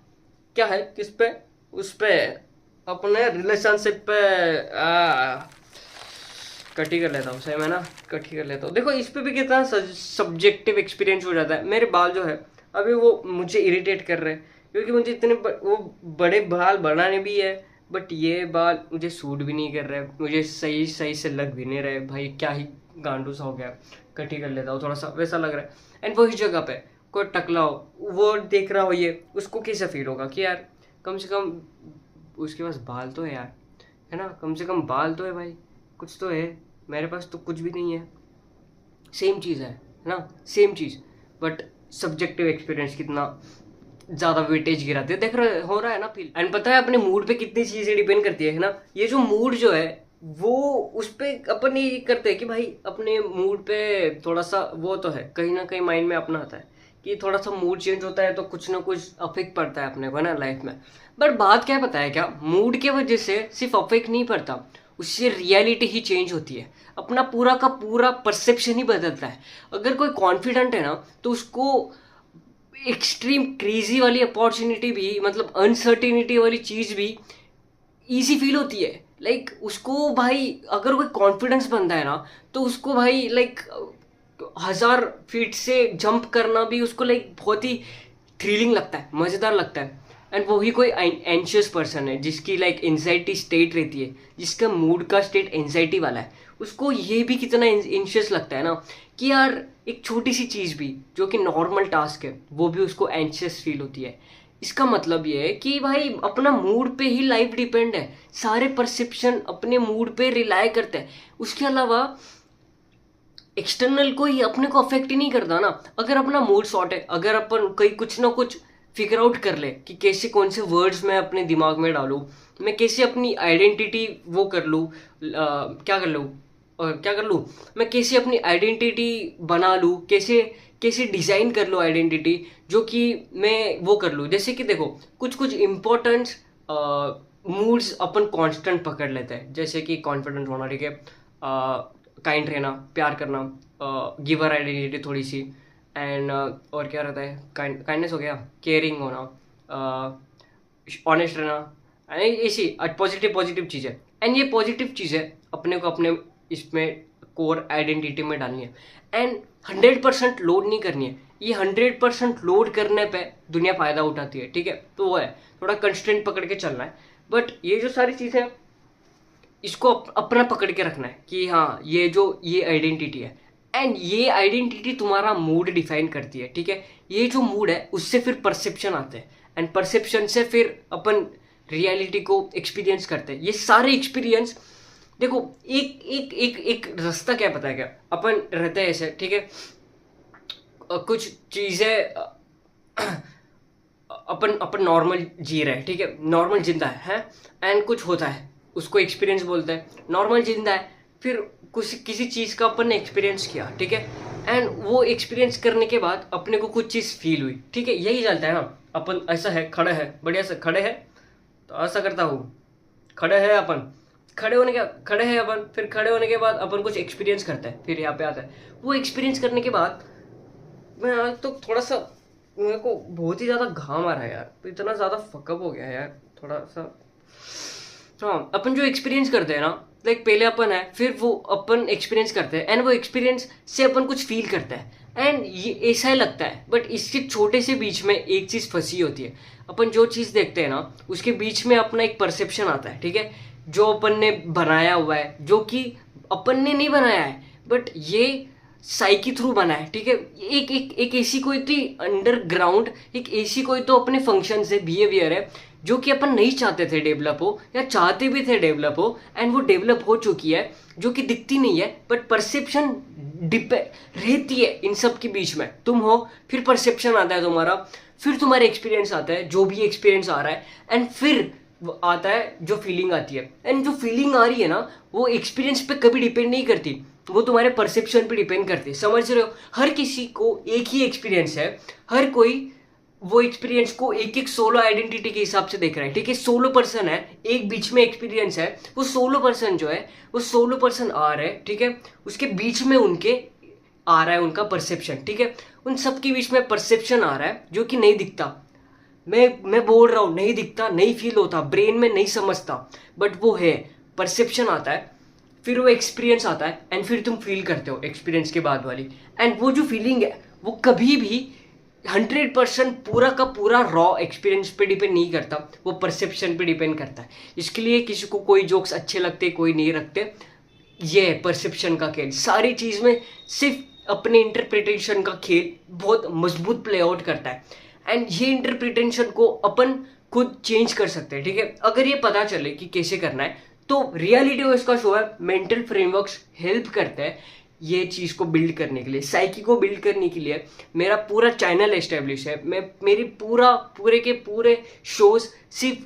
क्या है, किस पे, उस पे अपने रिलेशनशिप पे कट ही कर लेता हूँ, सही में ना, कट ही कर लेता हूँ। देखो इस पे भी कितना सब्जेक्टिव एक्सपीरियंस हो जाता है। मेरे बाल जो है अभी वो मुझे इरिटेट कर रहे हैं क्योंकि मुझे इतने वो बड़े बाल बनाने भी है, बट ये बाल मुझे सूट भी नहीं कर रहे, मुझे सही सही से लग भी नहीं रहे। भाई क्या ही गांडू सा हो गया, कट ही कर लेता हूँ, थोड़ा सा वैसा लग रहा है। एंड वही जगह पे कोई टकला हो, वो देख रहा हो ये, उसको कैसे फील होगा कि यार कम से कम उसके पास बाल तो है यार, है ना, कम से कम बाल तो है भाई, कुछ तो है, मेरे पास तो कुछ भी नहीं है। सेम चीज़ है ना, same cheese, but subjective experience कितना ज़्यादा वेटेज गिराते हैं, देख रहे हो रहा है ना फील। एंड पता है अपने मूड पे कितनी चीज़ें डिपेंड करती है ना, ये जो मूड जो है वो उस पर अपन ये करते हैं कि भाई अपने मूड पे थोड़ा सा वो तो है, कहीं ना कहीं माइंड में अपना आता है कि थोड़ा सा मूड चेंज होता है तो कुछ ना कुछ अफेक्ट पड़ता है अपने को ना लाइफ में। बट बात क्या पता है क्या, मूड के वजह से सिर्फ अफेक्ट नहीं पड़ता, उससे रियलिटी ही चेंज होती है, अपना पूरा का पूरा परसेप्शन ही बदलता है। अगर कोई कॉन्फिडेंट है ना तो उसको एक्सट्रीम क्रेजी वाली अपॉर्चुनिटी भी, मतलब अनसर्टिनिटी वाली चीज़ भी इजी फील होती है। लाइक उसको भाई अगर कोई कॉन्फिडेंस बनता है ना तो उसको भाई लाइक 1000 फीट से जंप करना भी उसको लाइक बहुत ही थ्रिलिंग लगता है, मज़ेदार लगता है। एंड वही कोई एंशियस पर्सन है जिसकी लाइक एंजाइटी स्टेट रहती है, जिसका मूड का स्टेट एंजाइटी वाला है, उसको ये भी कितना एंशियस लगता है ना कि यार एक छोटी सी चीज़ भी जो कि नॉर्मल टास्क है वो भी उसको एंशियस फील होती है। इसका मतलब ये है कि भाई अपना मूड पे ही लाइफ डिपेंड है, सारे परसेप्शन अपने मूड पे रिलाय करते हैं। उसके अलावा एक्सटर्नल कोई अपने को अफेक्ट ही नहीं करता ना। अगर अपना मूड शॉर्ट है, अगर अपन कहीं कुछ ना कुछ फिगर आउट कर ले कि कैसे कौन से वर्ड्स मैं अपने दिमाग में डालूं, मैं कैसे अपनी आइडेंटिटी वो कर लूँ, क्या कर लूँ, मैं कैसे अपनी आइडेंटिटी बना लूँ, कैसे कैसे डिज़ाइन कर लूँ आइडेंटिटी, जो कि मैं वो कर लूँ। जैसे कि देखो कुछ कुछ इम्पोर्टेंट मूड्स अपन कांस्टेंट पकड़ लेते हैं, जैसे कि कॉन्फिडेंट होना, ठीक है, काइंड रहना, प्यार करना, गिवर आइडेंटिटी थोड़ी सी, एंड और क्या रहता है, काइंडनेस हो गया, केयरिंग होना, ऑनेस्ट रहना, ऐसी पॉजिटिव पॉजिटिव चीज़ है। एंड ये पॉजिटिव चीज़ है अपने को अपने इसमें कोर आइडेंटिटी में डालनी है एंड 100% लोड नहीं करनी है। ये 100% लोड करने पे दुनिया फ़ायदा उठाती है, ठीक है, तो वो है थोड़ा कंस्टेंट पकड़ के चलना है। बट ये जो सारी चीज़ें इसको अपना पकड़ के रखना है कि हाँ ये आइडेंटिटी है, एंड ये आइडेंटिटी तुम्हारा मूड डिफाइन करती है, ठीक है। ये जो मूड है उससे फिर परसेप्शन आते हैं, एंड परसेप्शन से फिर अपन रियलिटी को एक्सपीरियंस करते हैं। ये सारे एक्सपीरियंस देखो एक एक एक एक रास्ता क्या पता है क्या, अपन रहते हैं ऐसे, ठीक है, कुछ चीज़ें अपन अपन नॉर्मल जी रहे हैं, ठीक है, नॉर्मल जिंदा है एंड कुछ होता है उसको एक्सपीरियंस बोलते हैं। नॉर्मल जिंदा है, फिर कुछ किसी चीज़ का अपन ने एक्सपीरियंस किया, ठीक है, एंड वो एक्सपीरियंस करने के बाद अपने को कुछ चीज़ फील हुई, ठीक है, यही चलता है ना। अपन ऐसा है, खड़े है, बढ़िया से खड़े है, तो ऐसा करता हूँ, खड़े है अपन, खड़े हैं अपन, फिर खड़े होने के बाद अपन कुछ एक्सपीरियंस करते हैं, फिर यहाँ पे आता है वो एक्सपीरियंस करने के बाद मैं आज तो थोड़ा सा मेरे को बहुत ही ज़्यादा घाम आ रहा है यार, तो इतना ज़्यादा फकअप हो गया है यार, थोड़ा सा हाँ, अपन जो एक्सपीरियंस करते हैं ना, लाइक पहले अपन है, फिर वो अपन एक्सपीरियंस करते हैं, एंड वो एक्सपीरियंस से अपन कुछ फील करते हैं, एंड ये ऐसा ही लगता है। बट इसके छोटे से बीच में एक चीज़ फंसी होती है। अपन जो चीज़ देखते हैं ना, उसके बीच में अपना एक परसेप्शन आता है, ठीक है, जो अपन ने बनाया हुआ है, जो कि अपन ने नहीं बनाया है, बट ये साइकी थ्रू बना है, ठीक है। एक एक एक ऐसी कोई तो अंडरग्राउंड, एक ऐसी कोई तो अपने फंक्शन है, बिहेवियर है, जो कि अपन नहीं चाहते थे डेवलप हो, या चाहते भी थे डेवलप हो, एंड वो डेवलप हो चुकी है, जो कि दिखती नहीं है, बट परसेप्शन डिप रहती है इन सब के बीच में। तुम हो, फिर परसेप्शन आता है तुम्हारा, फिर तुम्हारा एक्सपीरियंस आता है, जो भी एक्सपीरियंस आ रहा है, एंड फिर आता है जो फीलिंग आती है। एंड जो फीलिंग आ रही है ना, वो एक्सपीरियंस पे कभी डिपेंड नहीं करती, वो तुम्हारे परसेप्शन पे डिपेंड करती है। समझ रहे हो? हर किसी को एक ही एक्सपीरियंस है, हर कोई वो एक्सपीरियंस को एक एक सोलो आइडेंटिटी के हिसाब से देख रहा है, ठीक है। सोलो पर्सन है, एक बीच में एक्सपीरियंस है, वो सोलो पर्सन जो है, वो सोलो पर्सन आ रहा है, ठीक है, उसके बीच में उनके आ रहा है उनका परसेप्शन, ठीक है। उन सबके बीच में परसेप्शन आ रहा है, जो कि नहीं दिखता। मैं बोल रहा हूँ, नहीं दिखता, नहीं फील होता, ब्रेन में नहीं समझता, बट वो है, परसेप्शन आता है, फिर वो एक्सपीरियंस आता है, एंड फिर तुम फील करते हो एक्सपीरियंस के बाद वाली। एंड वो जो फीलिंग है, वो कभी भी 100% पूरा का पूरा रॉ एक्सपीरियंस पे डिपेंड नहीं करता, वो परसेप्शन पे डिपेंड करता है। इसके लिए किसी को कोई जोक्स अच्छे लगते, कोई नहीं रखते, ये है परसेप्शन का खेल। सारी चीज़ में सिर्फ अपने इंटरप्रिटेशन का खेल बहुत मजबूत प्ले आउट करता है, एंड ये इंटरप्रिटेशन को अपन खुद चेंज कर सकते हैं, ठीक है। अगर ये पता चले कि कैसे करना है, तो रियलिटी वो इसका शो है, मेंटल फ्रेमवर्क्स हेल्प करते हैं ये चीज़ को बिल्ड करने के लिए, साइकी को बिल्ड करने के लिए। मेरा पूरा चैनल एस्टेब्लिश है, मेरी पूरे के पूरे शोज सिर्फ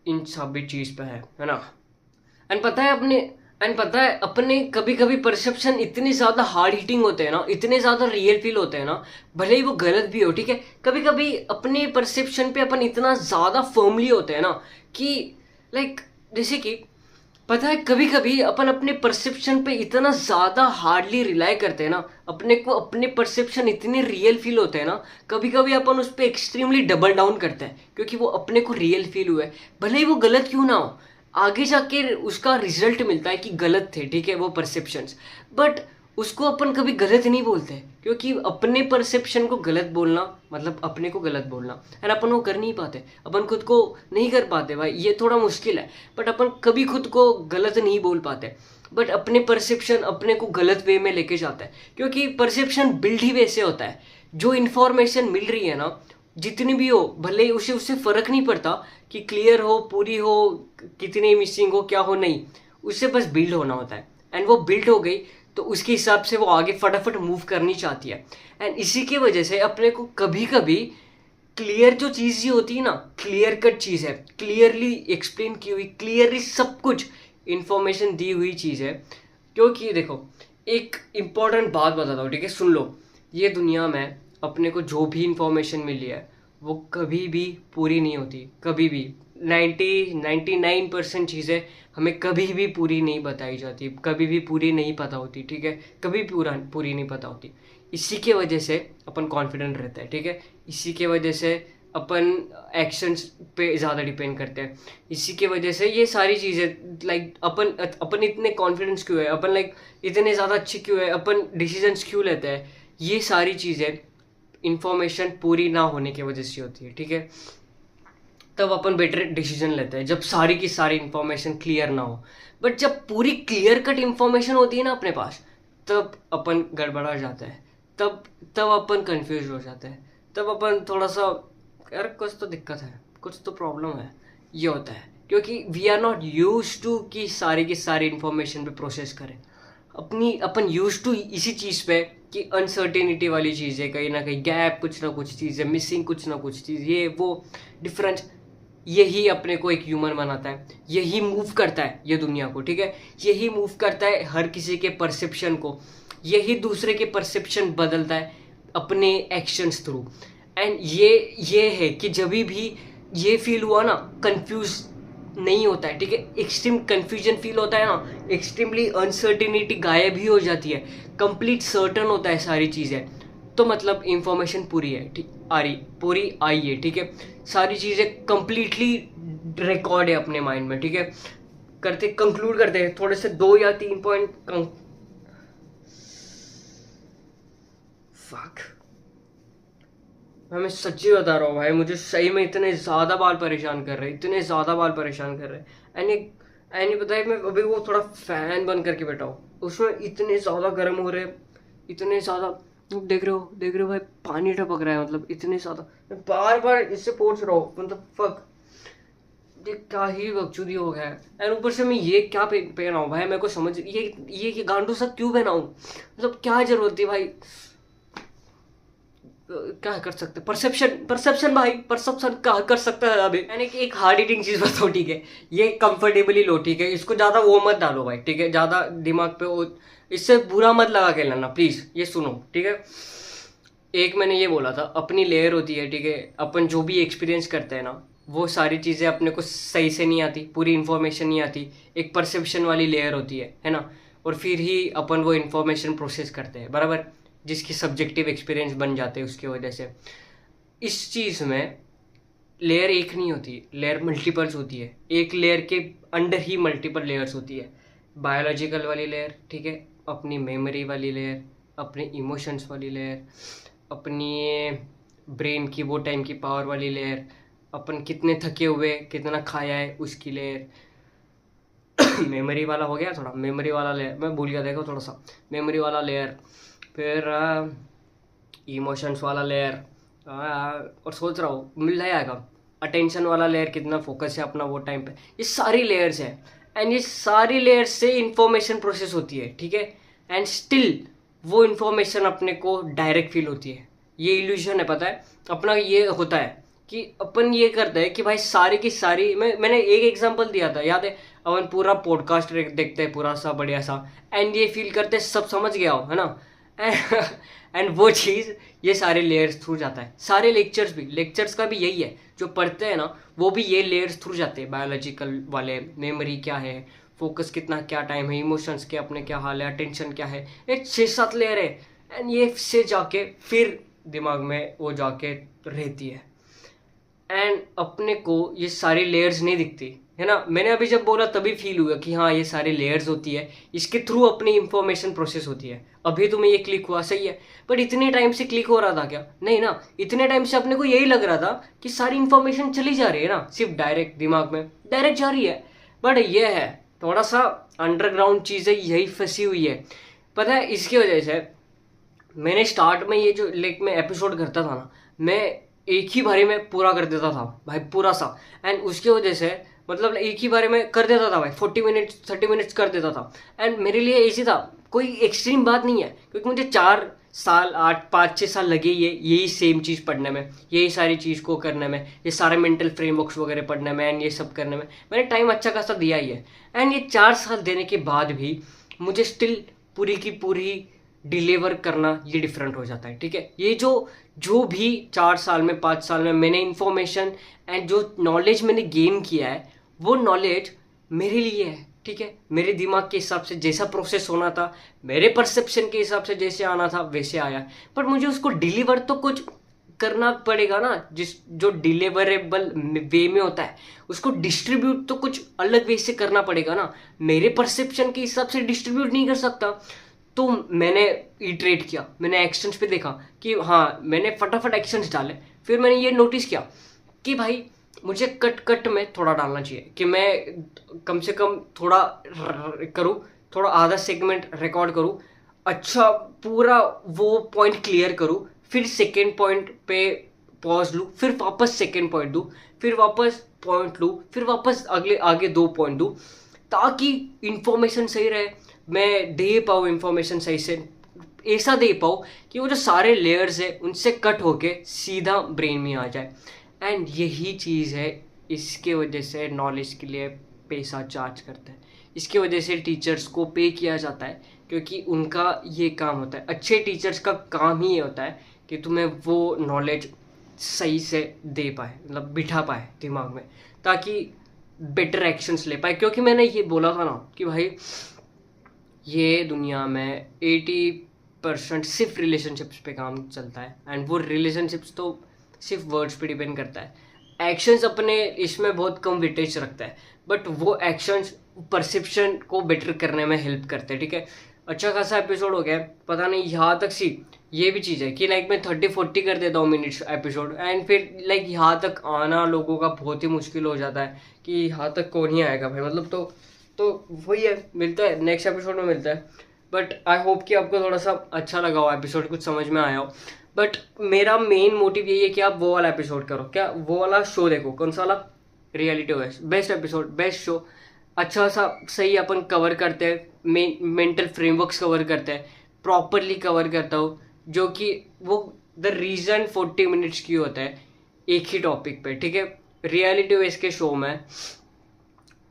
इन सभी चीज़ पे है ना। एंड पता है अपने कभी कभी परसेप्शन इतने ज़्यादा हार्ड हिटिंग होते हैं ना, इतने ज़्यादा रियल फील होते हैं ना, भले ही वो गलत भी हो, ठीक है। कभी कभी अपने परसेप्शन पे अपन इतना ज़्यादा फर्मली होते हैं ना, कि लाइक जैसे कि पता है कभी कभी अपन अपने परसेप्शन पे इतना ज़्यादा हार्डली रिलाई करते हैं ना, अपने परसेप्शन इतने रियल फील होते हैं ना, कभी कभी अपन उस पर एक्सट्रीमली डबल डाउन करते हैं, क्योंकि वो अपने को रियल फील हुआ है, भले ही वो गलत क्यों ना हो। आगे जाके उसका रिजल्ट मिलता है कि गलत थे, ठीक है, वो परसेप्शंस, बट उसको अपन कभी गलत नहीं बोलते, क्योंकि अपने परसेप्शन को गलत बोलना मतलब अपने को गलत बोलना, एंड अपन वो कर नहीं पाते, अपन खुद को नहीं कर पाते भाई, ये थोड़ा मुश्किल है, बट अपन कभी खुद को गलत नहीं बोल पाते। बट अपने परसेप्शन अपने को गलत वे में लेके जाता है, क्योंकि परसेप्शन बिल्ड ही वैसे होता है, जो इन्फॉर्मेशन मिल रही है ना, जितनी भी हो, भले ही उसे उससे फर्क नहीं पड़ता कि क्लियर हो, पूरी हो, कितनी मिसिंग हो, क्या हो, नहीं, उससे बस बिल्ड होना होता है, एंड वो बिल्ड हो गई तो उसके हिसाब से वो आगे फटाफट मूव करनी चाहती है। एंड इसी की वजह से अपने को कभी कभी क्लियर जो चीज़ ही होती है ना, क्लियर कट चीज़ है, क्लियरली एक्सप्लेन की हुई, क्लियरली सब कुछ इंफॉर्मेशन दी हुई चीज़ है। क्योंकि देखो एक इम्पॉर्टेंट बात बताता हूँ, ठीक है, सुन लो। ये दुनिया में अपने को जो भी इंफॉर्मेशन मिली है, वो कभी भी पूरी नहीं होती, कभी भी 99% चीज़ें हमें कभी भी पूरी नहीं बताई जाती, कभी भी पूरी नहीं पता होती, ठीक है, कभी पूरी नहीं पता होती। इसी के वजह से अपन कॉन्फिडेंट रहता है, ठीक है, इसी के वजह से अपन एक्शंस पे ज़्यादा डिपेंड करते हैं, इसी के वजह से ये सारी चीज़ें, लाइक अपन इतने कॉन्फिडेंस क्यों है, अपन लाइक इतने ज़्यादा अच्छे क्यों है, अपन डिसीजंस क्यों लेते हैं, ये सारी चीज़ें इंफॉर्मेशन पूरी ना होने की वजह से होती है, ठीक है। तब अपन बेटर डिसीजन लेते हैं जब सारी की सारी इंफॉर्मेशन क्लियर ना हो। बट जब पूरी क्लियर कट इंफॉर्मेशन होती है ना अपने पास, तब अपन गड़बड़ा जाता है, तब तब अपन कंफ्यूज हो जाते हैं, तब अपन थोड़ा सा यार कुछ तो दिक्कत है, कुछ तो प्रॉब्लम है, ये होता है। क्योंकि we are not use to कि सारी की सारी इंफॉर्मेशन पे प्रोसेस करें, अपन यूज टू इसी चीज़ पे कि अनसर्टेनिटी वाली चीज़ है, कहीं ना कहीं गैप, कुछ ना कुछ चीज़ है मिसिंग, कुछ ना कुछ चीज़, ये वो डिफरेंस, यही अपने को एक ह्यूमन बनाता है, यही मूव करता है ये दुनिया को, ठीक है, यही मूव करता है हर किसी के परसेप्शन को, यही दूसरे के परसेप्शन बदलता है अपने एक्शंस थ्रू। एंड ये है कि जब भी ये फील हुआ ना, कंफ्यूज नहीं होता है, ठीक है, एक्सट्रीम कंफ्यूजन फील होता है ना, एक्सट्रीमली अनसर्टेनिटी गायब ही हो जाती है, कंप्लीट सर्टन होता है सारी चीज़ें, तो मतलब इंफॉर्मेशन पूरी है, ठीक, पूरी आई है, ठीक है, सारी चीज़ें कंप्लीटली रिकॉर्ड है अपने माइंड में, ठीक है। करते कंक्लूड करते हैं थोड़े से 2 या 3 पॉइंट। फक, मैं सच्ची बता रहा हूँ भाई, मुझे सही में इतने ज़्यादा बाल परेशान कर रहे हैं, इतने ज़्यादा बाल परेशान कर रहे हैं। एंड पता है, मैं अभी वो थोड़ा फैन बंद करके बैठा हूँ, उसमें इतने ज़्यादा गर्म हो रहे हैं, इतने ज़्यादा। देख रहे हो भाई, पानी टपक रहा है, मतलब इतने ज़्यादा। मैं बार बार इससे पूछ रहा हूँ, मतलब फक, ये क्या ही बकचोदी हो गया है। एंड ऊपर से मैं ये क्या पहना हूँ भाई, मेरे को समझ ये गांडू सा क्यों पहना हूँ, मतलब क्या जरूरत थी भाई। क्या कर सकते, परसेप्शन भाई, परसेप्शन क्या कर सकता है। अभी मैंने एक हार्ड ईटिंग चीज बताऊँ, ठीक है, ये कंफर्टेबली लो, ठीक है, इसको ज्यादा वो मत डालो भाई, ठीक है, ज्यादा दिमाग पे वो, इससे बुरा मत लगा के लेना प्लीज, ये सुनो, ठीक है। एक मैंने ये बोला था, अपनी लेयर होती है, ठीक है, अपन जो भी एक्सपीरियंस करते हैं ना, वो सारी चीज़ें अपने को सही से नहीं आती, पूरी इन्फॉर्मेशन नहीं आती, एक परसेप्शन वाली लेयर होती है ना। और फिर ही अपन वो इन्फॉर्मेशन प्रोसेस करते हैं, बराबर, जिसकी सब्जेक्टिव एक्सपीरियंस बन जाते हैं उसकी वजह से। इस चीज़ में लेयर एक नहीं होती, लेयर मल्टीपल्स होती है, एक लेयर के अंडर ही मल्टीपल लेयर्स होती है। बायोलॉजिकल वाली लेयर, ठीक है, अपनी मेमोरी वाली लेयर, अपने इमोशंस वाली लेयर, अपनी ब्रेन की वो टाइम की पावर वाली लेयर, अपन कितने थके हुए, कितना खाया है उसकी लेयर। मेमोरी वाला हो गया, थोड़ा मेमोरी वाला लेयर मैं भूल गया, देखो थोड़ा सा मेमोरी वाला लेयर, फिर इमोशंस वाला लेयर, और सोच रहा हूँ मिल जाएगा अटेंशन वाला लेयर, कितना फोकस है अपना वो टाइम पे। ये सारी लेयर्स है, एंड ये सारी लेयर्स से इंफॉर्मेशन प्रोसेस होती है, ठीक है। एंड स्टिल वो इन्फॉर्मेशन अपने को डायरेक्ट फील होती है। ये इल्यूजन है, पता है अपना, ये होता है कि अपन ये करते हैं कि भाई सारी की सारी, मैंने एक एग्जांपल दिया था, याद है, अपन पूरा पॉडकास्ट देखते हैं पूरा सा बढ़िया सा, एंड ये फील करते हैं सब समझ गया हो, है ना। एंड वो चीज़ ये सारे लेयर्स थ्रू जाता है। सारे लेक्चर्स का भी यही है, जो पढ़ते हैं ना वो भी ये लेयर्स थ्रू जाते हैं। बायोलॉजिकल वाले, मेमोरी क्या है, फोकस कितना, क्या टाइम है, इमोशंस के अपने क्या हाल है, अटेंशन क्या है, ये 6-7 लेयर है। एंड ये से जाके फिर दिमाग में वो जाके रहती है। एंड अपने को ये सारी लेयर्स नहीं दिखती, है ना। मैंने अभी जब बोला तभी फील हुआ कि हाँ ये सारी लेयर्स होती है, इसके थ्रू अपनी इंफॉर्मेशन प्रोसेस होती है। अभी तुम्हें ये क्लिक हुआ, सही है, बट इतने टाइम से क्लिक हो रहा था क्या? नहीं ना, इतने टाइम से अपने को यही लग रहा था कि सारी इंफॉर्मेशन चली जा रही है ना, सिर्फ डायरेक्ट दिमाग में डायरेक्ट जा रही है। बट ये है थोड़ा सा अंडरग्राउंड चीज़ें यही फंसी हुई है, पता है। इसकी वजह से मैंने स्टार्ट में ये जो मैं एपिसोड करता था ना, मैं एक ही बारे में पूरा कर देता था भाई, पूरा सा। एंड उसकी वजह से मतलब एक ही बारे में कर देता था भाई, 40 मिनट्स 30 मिनट्स कर देता था। एंड मेरे लिए ऐसी था, कोई एक्सट्रीम बात नहीं है, क्योंकि मुझे 4 साल 5-6 साल लगे यही सेम चीज़ पढ़ने में, यही सारी चीज़ को करने में, ये सारे मेंटल फ्रेमवर्क्स वगैरह पढ़ने में, एंड ये सब करने में मैंने टाइम अच्छा खासा दिया ही है। एंड ये 4 साल देने के बाद भी मुझे स्टिल पूरी की पूरी डिलीवर करना ये डिफरेंट हो जाता है, ठीक है। ये जो भी 4 साल में 5 साल में मैंने इन्फॉर्मेशन एंड जो नॉलेज मैंने गेन किया है, वो नॉलेज मेरे लिए है, ठीक है। मेरे दिमाग के हिसाब से जैसा प्रोसेस होना था, मेरे परसेप्शन के हिसाब से जैसे आना था वैसे आया। पर मुझे उसको डिलीवर तो कुछ करना पड़ेगा ना, जो डिलीवरेबल वे में होता है, उसको डिस्ट्रीब्यूट तो कुछ अलग वे से करना पड़ेगा ना। मेरे परसेप्शन के हिसाब से डिस्ट्रीब्यूट नहीं कर सकता। तो मैंने इटरेट किया, मैंने एक्शंस पे देखा कि हाँ, मैंने फटाफट एक्शंस डाले। फिर मैंने ये नोटिस किया कि भाई मुझे कट में थोड़ा डालना चाहिए, कि मैं कम से कम थोड़ा करूँ, थोड़ा आधा सेगमेंट रिकॉर्ड करूँ, अच्छा पूरा वो पॉइंट क्लियर करूँ, फिर सेकेंड पॉइंट पे पॉज लूँ, फिर वापस सेकेंड पॉइंट दूँ, फिर वापस पॉइंट लूँ, फिर वापस आगे 2 पॉइंट दूँ, ताकि इंफॉर्मेशन सही रहे, मैं दे पाऊँ इंफॉर्मेशन सही से, ऐसा दे पाऊँ कि वो जो सारे लेयर्स है उनसे कट होके सीधा ब्रेन में आ जाए। एंड यही चीज़ है, इसके वजह से नॉलेज के लिए पैसा चार्ज करते हैं, इसके वजह से टीचर्स को पे किया जाता है, क्योंकि उनका ये काम होता है। अच्छे टीचर्स का काम ही ये होता है कि तुम्हें वो नॉलेज सही से दे पाए, मतलब बिठा पाए दिमाग में, ताकि बेटर एक्शंस ले पाए। क्योंकि मैंने ये बोला था ना कि भाई ये दुनिया में 80% सिर्फ रिलेशनशिप्स पे काम चलता है, एंड वो रिलेशनशिप्स तो सिर्फ वर्ड्स पे डिपेंड करता है। एक्शंस अपने इसमें बहुत कम वेटेज रखता है, बट वो एक्शंस परसेप्शन को बेटर करने में हेल्प करते हैं, ठीक है। अच्छा खासा एपिसोड हो गया, पता नहीं यहाँ तक सी ये भी चीज़ है कि लाइक मैं 30-40 कर देता हूँ मिनट्स एपिसोड, एंड फिर लाइक यहाँ तक आना लोगों का बहुत ही मुश्किल हो जाता है कि यहाँ तक कौन ही आएगा भाई, मतलब तो वही है, मिलता है नेक्स्ट एपिसोड में मिलता है। बट आई होप कि आपको थोड़ा सा अच्छा लगा हो एपिसोड, कुछ समझ में आया हो। बट मेरा मेन मोटिव यही है कि आप वो वाला एपिसोड करो, क्या वो वाला शो देखो। कौन सा वाला? Reality OS, best episode, best show, अच्छा सा सही अपन कवर करते हैं, मेंटल फ्रेमवर्क्स कवर करते हैं, प्रॉपरली कवर करता हूँ, जो कि वो द रीजन 40 मिनट्स की होता है एक ही टॉपिक पे, ठीक है। रियलिटी ओएस के शो में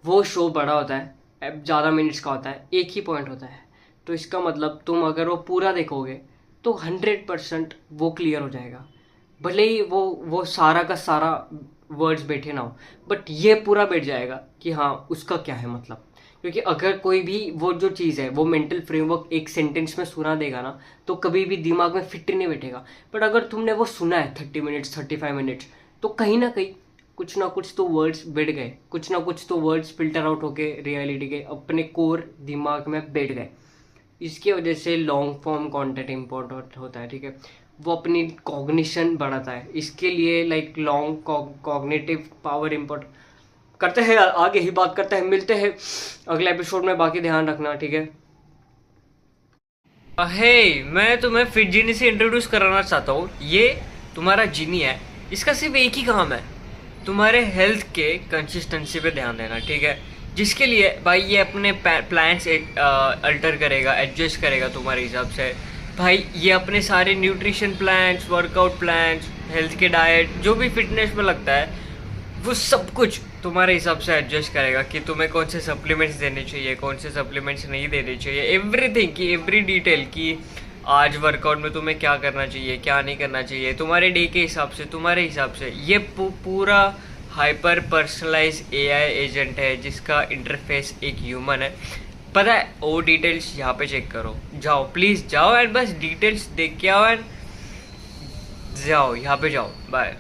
वो शो बड़ा होता है, ज़्यादा मिनट्स का होता है, एक ही पॉइंट होता है, तो इसका मतलब तुम अगर वो पूरा देखोगे तो 100% वो क्लियर हो जाएगा, भले ही वो सारा का सारा वर्ड्स बैठे ना हो, बट ये पूरा बैठ जाएगा कि हाँ उसका क्या है मतलब। क्योंकि अगर कोई भी वो जो चीज़ है वो मेंटल फ्रेमवर्क एक सेंटेंस में सुना देगा ना, तो कभी भी दिमाग में फिट नहीं बैठेगा। बट अगर तुमने वो सुना है 30 मिनट्स 35 मिनट्स, तो कहीं ना कहीं कुछ ना कुछ तो वर्ड्स बैठ गए, कुछ ना कुछ तो वर्ड्स फिल्टर आउट होके रियलिटी के अपने कोर दिमाग में बैठ गए। इसकी वजह से लॉन्ग फॉर्म कंटेंट इम्पोर्टेंट होता है, ठीक है। वो अपनी कॉग्निशन बढ़ाता है, इसके लिए like long cognitive power import करते हैं। आगे ही बात करते हैं, मिलते हैं अगले एपिसोड में, बाकी ध्यान रखना, ठीक है। हे मैं तुम्हें फिट जीनी से इंट्रोड्यूस कराना चाहता हूँ। ये तुम्हारा जीनी है, इसका सिर्फ एक ही काम है, तुम्हारे हेल्थ के कंसिस्टेंसी पे ध्यान देना, ठीक है। जिसके लिए भाई ये अपने प्लान्स अल्टर करेगा, एडजस्ट करेगा तुम्हारे हिसाब से। भाई ये अपने सारे nutrition plans, workout plans, health के डाइट, जो भी फिटनेस में लगता है वो सब कुछ तुम्हारे हिसाब से एडजस्ट करेगा कि तुम्हें कौन से सप्लीमेंट्स देने चाहिए, कौन से सप्लीमेंट्स नहीं देने चाहिए, एवरीथिंग की एवरी डिटेल की आज वर्कआउट में तुम्हें क्या करना चाहिए, क्या नहीं करना चाहिए, तुम्हारे डे के हिसाब से, तुम्हारे हिसाब से। ये पूरा हाइपर पर्सनलाइज एआई एजेंट है जिसका इंटरफेस एक ह्यूमन है, पता है। वो डिटेल्स यहाँ पे चेक करो, जाओ प्लीज़ जाओ एंड बस डिटेल्स देख के आओ एंड जाओ, यहाँ पे जाओ, बाय।